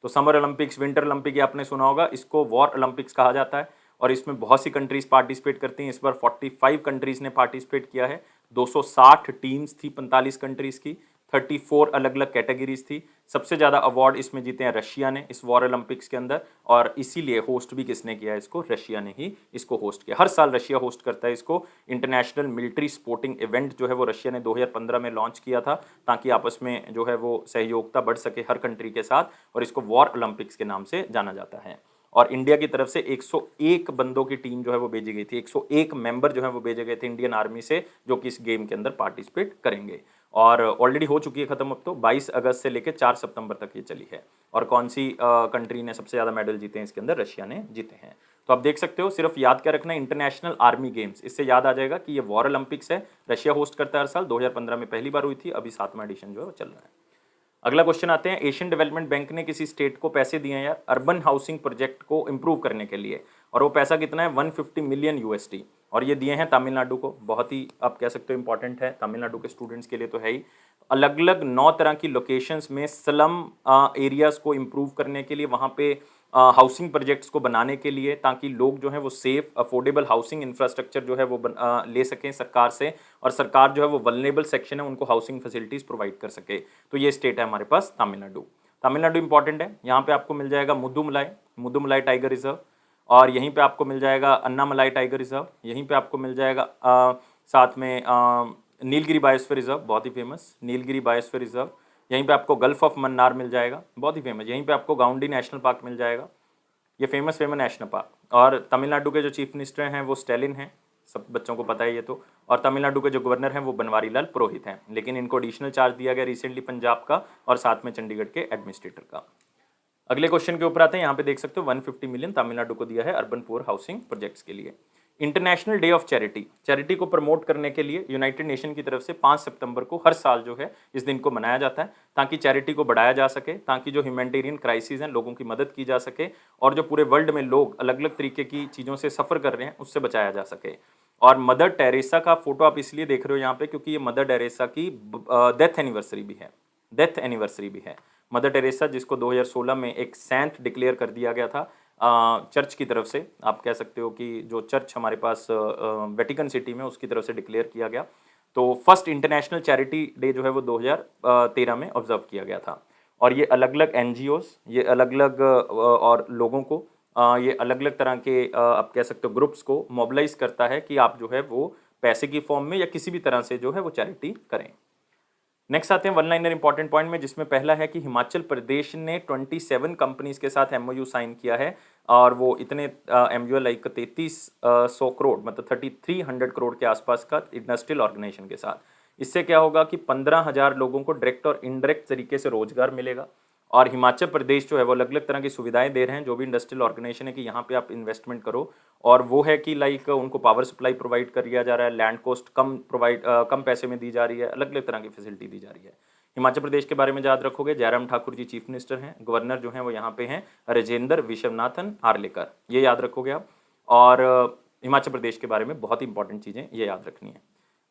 तो समर ओलंपिक्स, विंटर ओलंपिक ये आपने सुना होगा, इसको वॉर ओलंपिक्स कहा जाता है। और इसमें बहुत सी कंट्रीज पार्टिसिपेट करती हैं। इस बार 45 कंट्रीज ने पार्टिसिपेट किया है, 260 टीम्स थी 45 कंट्रीज की, 34 अलग अलग कैटेगरीज थी। सबसे ज़्यादा अवार्ड इसमें जीते हैं रशिया ने इस वॉर ओलंपिक्स के अंदर, और इसीलिए होस्ट भी किसने किया है इसको, रशिया ने ही इसको होस्ट किया। हर साल रशिया होस्ट करता है इसको। इंटरनेशनल मिलिट्री स्पोर्टिंग इवेंट जो है वो रशिया ने 2015 में लॉन्च किया था, ताकि आपस में जो है वो सहयोगिता बढ़ सके हर कंट्री के साथ, और इसको वॉर ओलंपिक्स के नाम से जाना जाता है। और इंडिया की तरफ से 101 बंदों की टीम जो है वो भेजी गई थी, 101 मेंबर जो है वो भेजे गए थे इंडियन आर्मी से, जो कि इस गेम के अंदर पार्टिसिपेट करेंगे। और ऑलरेडी हो चुकी है खत्म, अब तो 22 अगस्त से लेकर 4 सितंबर तक ये चली है। और कौन सी कंट्री ने सबसे ज़्यादा मेडल जीते हैं इसके अंदर, रशिया ने जीते हैं। तो आप देख सकते हो, सिर्फ याद क्या रखना है, इंटरनेशनल आर्मी गेम्स, इससे याद आ जाएगा कि ये वॉर ओलंपिक्स है, रशिया होस्ट करता है हर साल। 2015 में पहली बार हुई थी, अभी 7वां एडिशन जो है वो चल रहा है। अगला क्वेश्चन आते हैं, एशियन डेवलपमेंट बैंक ने किसी स्टेट को पैसे दिए हैं यार अर्बन हाउसिंग प्रोजेक्ट को इंप्रूव करने के लिए, और वो पैसा कितना है, 150 मिलियन यूएसडी, और ये दिए हैं तमिलनाडु को। बहुत ही आप कह सकते हो इंपॉर्टेंट है, तमिलनाडु के स्टूडेंट्स के लिए तो है ही। अलग अलग 9 तरह की लोकेशंस में स्लम एरियाज को इम्प्रूव करने के लिए, वहाँ पे हाउसिंग प्रोजेक्ट्स को बनाने के लिए, ताकि लोग जो है वो सेफ अफोर्डेबल हाउसिंग इंफ्रास्ट्रक्चर जो है वो ले सकें सरकार से, और सरकार जो है वो वल्नरेबल सेक्शन है उनको हाउसिंग फैसिलिटीज़ प्रोवाइड कर सके। तो ये स्टेट है हमारे पास तमिलनाडु। तमिलनाडु इंपॉर्टेंट है, यहाँ पे आपको मिल जाएगा मुदुमलाई टाइगर रिजर्व, और यहीं पे आपको मिल जाएगा अन्नामलाई टाइगर रिजर्व, यहीं पे आपको मिल जाएगा साथ में नीलगिरी बायोस्फीयर रिजर्व, बहुत ही फेमस नीलगिरी बायोस्फीयर रिजर्व। यहीं पे आपको गल्फ ऑफ मन्नार मिल जाएगा, बहुत ही फेमस। यहीं पे आपको गाउंडी नेशनल पार्क मिल जाएगा, ये फेमस नेशनल पार्क। और तमिलनाडु के जो चीफ मिनिस्टर हैं वो स्टेलिन हैं, सब बच्चों को पता है ये तो। और तमिलनाडु के जो गवर्नर हैं वो बनवारी लाल पुरोहित हैं, लेकिन इनको एडिशनल चार्ज दिया गया रिसेंटली पंजाब का, और साथ में चंडीगढ़ के एडमिनिस्ट्रेटर का। अगले क्वेश्चन के ऊपर आते हैं, यहाँ पे देख सकते हो 150 मिलियन तमिलनाडु को दिया है अर्बन पुअर हाउसिंग प्रोजेक्ट्स के लिए। इंटरनेशनल डे ऑफ चैरिटी को प्रमोट करने के लिए यूनाइटेड नेशन की तरफ से 5 सितंबर को हर साल जो है इस दिन को मनाया जाता है, ताकि चैरिटी को बढ़ाया जा सके, ताकि जो ह्यूमैनिटेरियन क्राइसिस हैं लोगों की मदद की जा सके, और जो पूरे वर्ल्ड में लोग अलग अलग तरीके की चीज़ों से सफ़र कर रहे हैं उससे बचाया जा सके। और मदर टेरेसा का फोटो आप इसलिए देख रहे हो यहाँ पे क्योंकि ये मदर टेरेसा की डेथ एनिवर्सरी भी है। मदर टेरेसा जिसको 2016 में एक सेंट डिक्लेयर कर दिया गया था चर्च की तरफ से, आप कह सकते हो कि जो चर्च हमारे पास वेटिकन सिटी में उसकी तरफ से डिक्लेयर किया गया। तो फर्स्ट इंटरनेशनल चैरिटी डे जो है वो 2013 में ऑब्जर्व किया गया था। और ये अलग अलग एनजीओस, ये अलग अलग और लोगों को ये अलग अलग तरह के आप कह सकते हो ग्रुप्स को मोबिलाइज करता है कि आप जो है वो पैसे की फॉर्म में या किसी भी तरह से जो है वो चैरिटी करें। नेक्स्ट आते हैं वन लाइनर इंपॉर्टेंट पॉइंट में, जिसमें पहला है कि हिमाचल प्रदेश ने 27 कंपनीज के साथ एमओयू साइन किया है, और वो इतने एमओयू लाइक 3300 करोड़ मतलब 3300 करोड़ के आसपास का इंडस्ट्रियल ऑर्गेनाइजेशन के साथ। इससे क्या होगा कि 15,000 लोगों को डायरेक्ट और इनडायरेक्ट तरीके से रोजगार मिलेगा, और हिमाचल प्रदेश जो है वो अलग अलग तरह की सुविधाएं दे रहे हैं जो भी इंडस्ट्रियल ऑर्गेनाइजेशन है कि यहाँ पे आप इन्वेस्टमेंट करो। और वो है कि लाइक उनको पावर सप्लाई प्रोवाइड कर दिया जा रहा है, लैंड कॉस्ट कम पैसे में दी जा रही है, अलग अलग तरह की फैसिलिटी दी जा रही है। हिमाचल प्रदेश के बारे में याद रखोगे, जयराम ठाकुर जी चीफ मिनिस्टर हैं, गवर्नर जो हैं वो यहाँ पे हैं राजेंद्र विश्वनाथन आर्लेकर, ये याद रखोगे आप। और हिमाचल प्रदेश के बारे में बहुत ही इंपॉर्टेंट चीज़ें ये याद रखनी है।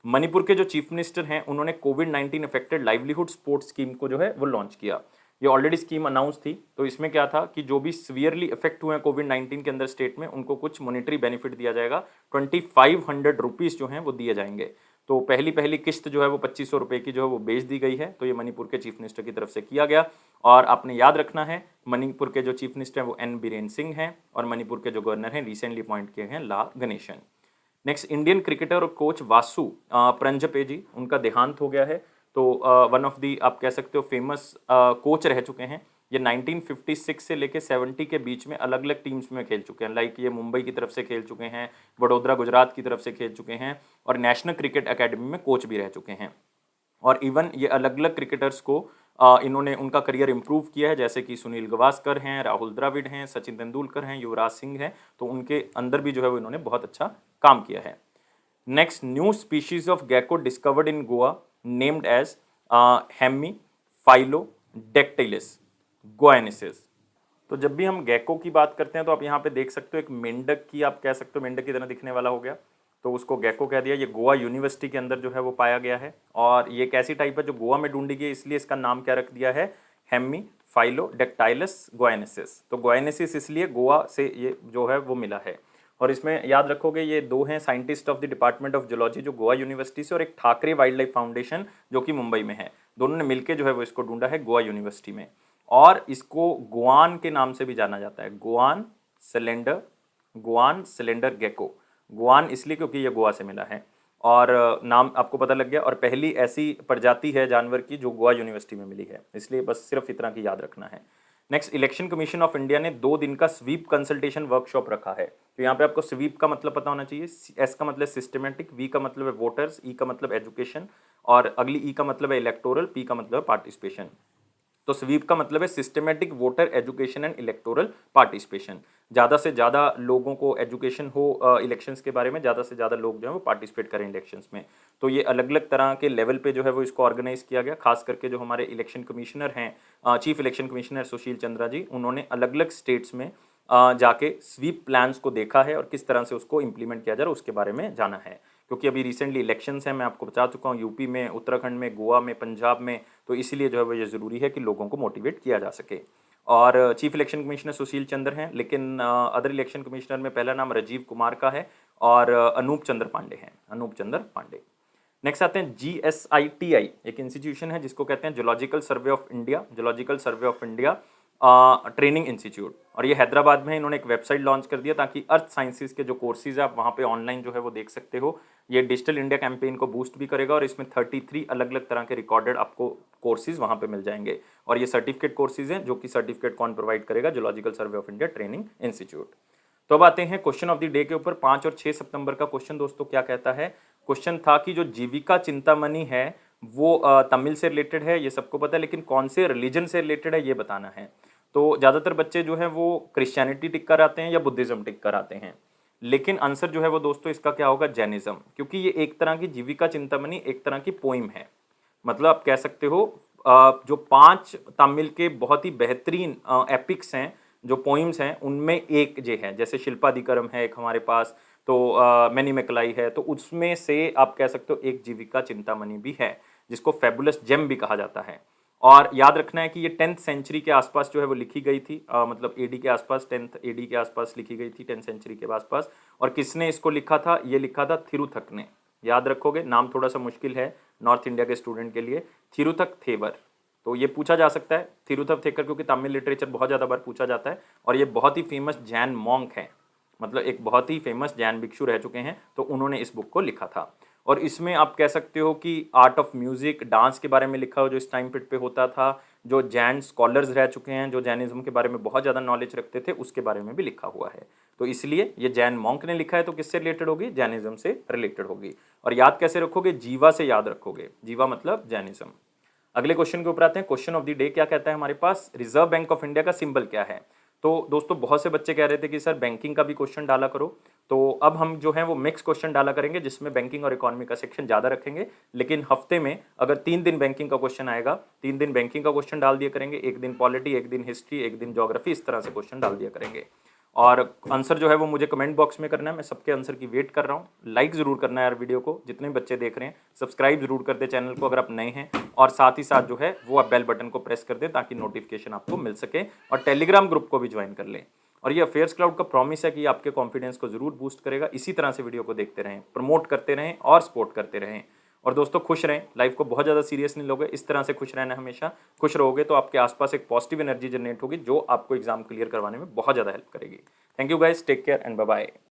मणिपुर के जो चीफ मिनिस्टर हैं उन्होंने कोविड-19 अफेक्टेड लाइवलीहुड सपोर्ट स्कीम को जो है वो लॉन्च किया। ये ऑलरेडी स्कीम अनाउंस थी। तो इसमें क्या था कि जो भी सीवियरली इफेक्ट हुए हैं कोविड-19 के अंदर स्टेट में, उनको कुछ मॉनेटरी बेनिफिट दिया जाएगा। 2500 रुपीज़ जो हैं वो दिए जाएंगे। तो पहली पहली किस्त जो है वो 2500 रुपये की जो है वो भेज दी गई है। तो ये मणिपुर के चीफ मिनिस्टर की तरफ से किया गया। और आपने याद रखना है, मणिपुर के जो चीफ मिनिस्टर हैं वो एन बीरेन सिंह हैं, और मणिपुर के जो गवर्नर हैं रिसेंटली अपॉइंट किए हैं ला गणेशन। नेक्स्ट, इंडियन क्रिकेटर और कोच वासु प्रंजपे जी, उनका देहांत हो गया है। तो वन ऑफ दी आप कह सकते हो फेमस कोच रह चुके हैं। ये 1956 से लेके 70 के बीच में अलग अलग टीम्स में खेल चुके हैं। लाइक ये मुंबई की तरफ से खेल चुके हैं, वडोदरा गुजरात की तरफ से खेल चुके हैं, और नेशनल क्रिकेट एकेडमी में कोच भी रह चुके हैं। और इवन ये अलग अलग क्रिकेटर्स को इन्होंने उनका करियर इंप्रूव किया है, जैसे कि सुनील गावस्कर हैं, राहुल द्रविड़ हैं, सचिन तेंदुलकर हैं, युवराज सिंह हैं। तो उनके अंदर भी जो है वो इन्होंने बहुत अच्छा काम किया है। Next, new species of gecko discovered in Goa named as Hemiphyllodactylus goaensis. तो जब भी हम गैको की बात करते हैं तो आप यहाँ पे देख सकते हो एक मेंढक की, आप कह सकते हो मेंढक की तरह दिखने वाला हो गया, तो उसको गैको कह दिया। ये गोवा यूनिवर्सिटी के अंदर जो है वो पाया गया है, और ये एक ऐसी टाइप है जो गोवा में ढूंढी गई, इसलिए इसका नाम क्या रख दिया है, हेमी फाइलोडेक्टाइलस गोएनेसिस। तो गोएनेसिस इसलिए गोवा से ये जो है वो मिला है। और इसमें याद रखोगे ये दो हैं scientist of the department of zoology जो गोवा यूनिवर्सिटी से, और एक ठाकरे वाइल्ड लाइफ फाउंडेशन जो कि मुंबई में है। दोनों ने मिलकर जो है वो इसको ढूंढा है गोवा यूनिवर्सिटी में। और इसको गोआन के नाम से भी जाना जाता है, गोआन सिलेंडर गेको। गोआन इसलिए क्योंकि ये गोवा से मिला है, और नाम आपको पता लग गया। और पहली ऐसी प्रजाति है जानवर की जो गोवा यूनिवर्सिटी में मिली है, इसलिए बस सिर्फ इतना की याद रखना है। Next, election commission of India ने 2 दिन का स्वीप कंसल्टेशन वर्कशॉप रखा है। तो यहाँ पे आपको स्वीप का मतलब पता होना चाहिए। एस का मतलब सिस्टमेटिक, वी का मतलब है वोटर्स, ई का मतलब एजुकेशन, और अगली ई का मतलब है इलेक्टोरल, पी का मतलब है पार्टिसिपेशन। तो स्वीप का मतलब है systematic voter education and electoral participation. ज़्यादा से ज़्यादा लोगों को एजुकेशन हो इलेक्शंस के बारे में, ज़्यादा से ज़्यादा लोग जो है वो पार्टिसिपेट करें इलेक्शंस में। तो ये अलग अलग तरह के लेवल पे जो है वो इसको ऑर्गेनाइज किया गया। खास करके जो हमारे इलेक्शन कमिश्नर हैं, chief election commissioner Sushil Chandra जी, उन्होंने अलग अलग स्टेट्स में जाके स्वीप प्लान्स को देखा है और किस तरह से उसको इम्प्लीमेंट किया जा रहा है उसके बारे में जाना है। क्योंकि अभी रिसेंटली इलेक्शंस हैं, मैं आपको बता चुका हूँ, यूपी में, उत्तराखंड में, गोवा में, पंजाब में। तो इसीलिए जो है वो ये ज़रूरी है कि लोगों को मोटिवेट किया जा सके। और chief election commissioner Sushil Chandra हैं, लेकिन अदर इलेक्शन कमिश्नर में पहला नाम राजीव कुमार का है, और अनूप चंद्र पांडे हैं, अनूप चंद्र पांडे। नेक्स्ट आते हैं GSITI, एक इंस्टीट्यूशन है जिसको कहते हैं zoological survey of India, zoological survey of India training institute. और ये हैदराबाद में इन्होंने एक वेबसाइट लॉन्च कर दिया ताकि अर्थ साइंसेज के जो कोर्सेज है आप वहाँ पे ऑनलाइन जो है वो देख सकते हो। ये डिजिटल इंडिया कैंपेन को बूस्ट भी करेगा, और इसमें 33 अलग अलग तरह के रिकॉर्डेड आपको कोर्सेज वहाँ पे मिल जाएंगे। और ये सर्टिफिकेट कोर्सेज हैं, जो कि सर्टिफिकेट कौन प्रोवाइड करेगा, zoological survey of India training institute. तो अब आते हैं क्वेश्चन ऑफ द डे के ऊपर। 5 और 6 सितंबर का क्वेश्चन दोस्तों क्या कहता है। क्वेश्चन था कि जो जीविका चिंतामणि है वो तमिल से रिलेटेड है, ये सबको पता है, लेकिन कौन से रिलीजन से रिलेटेड है ये बताना है। तो ज़्यादातर बच्चे जो हैं वो क्रिश्चियनिटी टिक कर आते हैं या बुद्धिज्म टिक कर आते हैं, लेकिन आंसर जो है वो दोस्तों इसका क्या होगा, जैनिज्म। क्योंकि ये एक तरह की जीविका चिंतामणि एक तरह की पोइम है। मतलब आप कह सकते हो जो 5 तमिल के बहुत ही बेहतरीन एपिक्स हैं, जो पोइम्स हैं, उनमें एक जो है, जैसे शिल्पादिकरम है एक हमारे पास, तो मैनीमेकलाई है, तो उसमें से आप कह सकते हो एक जीविका चिंतामणि भी है, जिसको फेबुलस जेम भी कहा जाता है। और याद रखना है कि ये 10th सेंचुरी के आसपास जो है वो लिखी गई थी, मतलब एडी के आसपास, 10th एडी के आसपास लिखी गई थी, 10th सेंचुरी के आसपास। और किसने इसको लिखा था, ये लिखा था थिरुथक ने। याद रखोगे, नाम थोड़ा सा मुश्किल है नॉर्थ इंडिया के स्टूडेंट के लिए, थिरुथक थेवर। तो ये पूछा जा सकता है थिरुथक थेकर, क्योंकि तमिल लिटरेचर बहुत ज़्यादा बार पूछा जाता है, और ये बहुत ही फेमस जैन मॉन्क है, मतलब एक बहुत ही फेमस जैन भिक्षु रह चुके हैं, तो उन्होंने इस बुक को लिखा था। और इसमें आप कह सकते हो कि आर्ट ऑफ म्यूजिक, डांस के बारे में लिखा हो जो इस टाइम पीरियड पे होता था, जो जैन स्कॉलर्स रह चुके हैं, जो जैनिज्म के बारे में बहुत ज़्यादा नॉलेज रखते थे, उसके बारे में भी लिखा हुआ है। तो इसलिए ये जैन मॉन्क ने लिखा है, तो किससे रिलेटेड होगी, जैनिज्म से रिलेटेड होगी। और याद कैसे रखोगे, जीवा से याद रखोगे, जीवा मतलब जैनिज्म। अगले क्वेश्चन के ऊपर आते हैं। क्वेश्चन ऑफ द डे क्या कहता है हमारे पास, रिजर्व बैंक ऑफ इंडिया का सिंबल क्या है। तो दोस्तों बहुत से बच्चे कह रहे थे कि सर बैंकिंग का भी क्वेश्चन डाला करो, तो अब हम जो है वो मिक्स क्वेश्चन डाला करेंगे, जिसमें बैंकिंग और इकोनॉमी का सेक्शन ज़्यादा रखेंगे। लेकिन हफ्ते में अगर 3 दिन बैंकिंग का क्वेश्चन आएगा, 3 दिन बैंकिंग का क्वेश्चन डाल दिया करेंगे, एक दिन पॉलिटी, एक दिन हिस्ट्री, एक दिन ज्योग्राफी, इस तरह से क्वेश्चन डाल दिया करेंगे। और आंसर जो है वो मुझे कमेंट बॉक्स में करना है, मैं सबके आंसर की वेट कर रहा हूँ। लाइक ज़रूर करना है यार वीडियो को, जितने भी बच्चे देख रहे हैं सब्सक्राइब जरूर कर दे चैनल को अगर आप नए हैं, और साथ ही साथ जो है वो आप बेल बटन को प्रेस कर दें ताकि नोटिफिकेशन आपको मिल सके, और टेलीग्राम ग्रुप को भी ज्वाइन कर लें। और ये अफेयर्स क्लाउड का प्रॉमिस है कि आपके कॉन्फिडेंस को जरूर बूस्ट करेगा। इसी तरह से वीडियो को देखते रहें, प्रमोट करते रहें और सपोर्ट करते रहें। और दोस्तों खुश रहें, लाइफ को बहुत ज़्यादा सीरियस नहीं लोगे, इस तरह से खुश रहना हमेशा। खुश रहोगे तो आपके आसपास एक पॉजिटिव एनर्जी जनरेट होगी जो आपको एग्जाम क्लियर करवाने में बहुत ज़्यादा हेल्प करेगी। Thank you guys, take care and bye bye.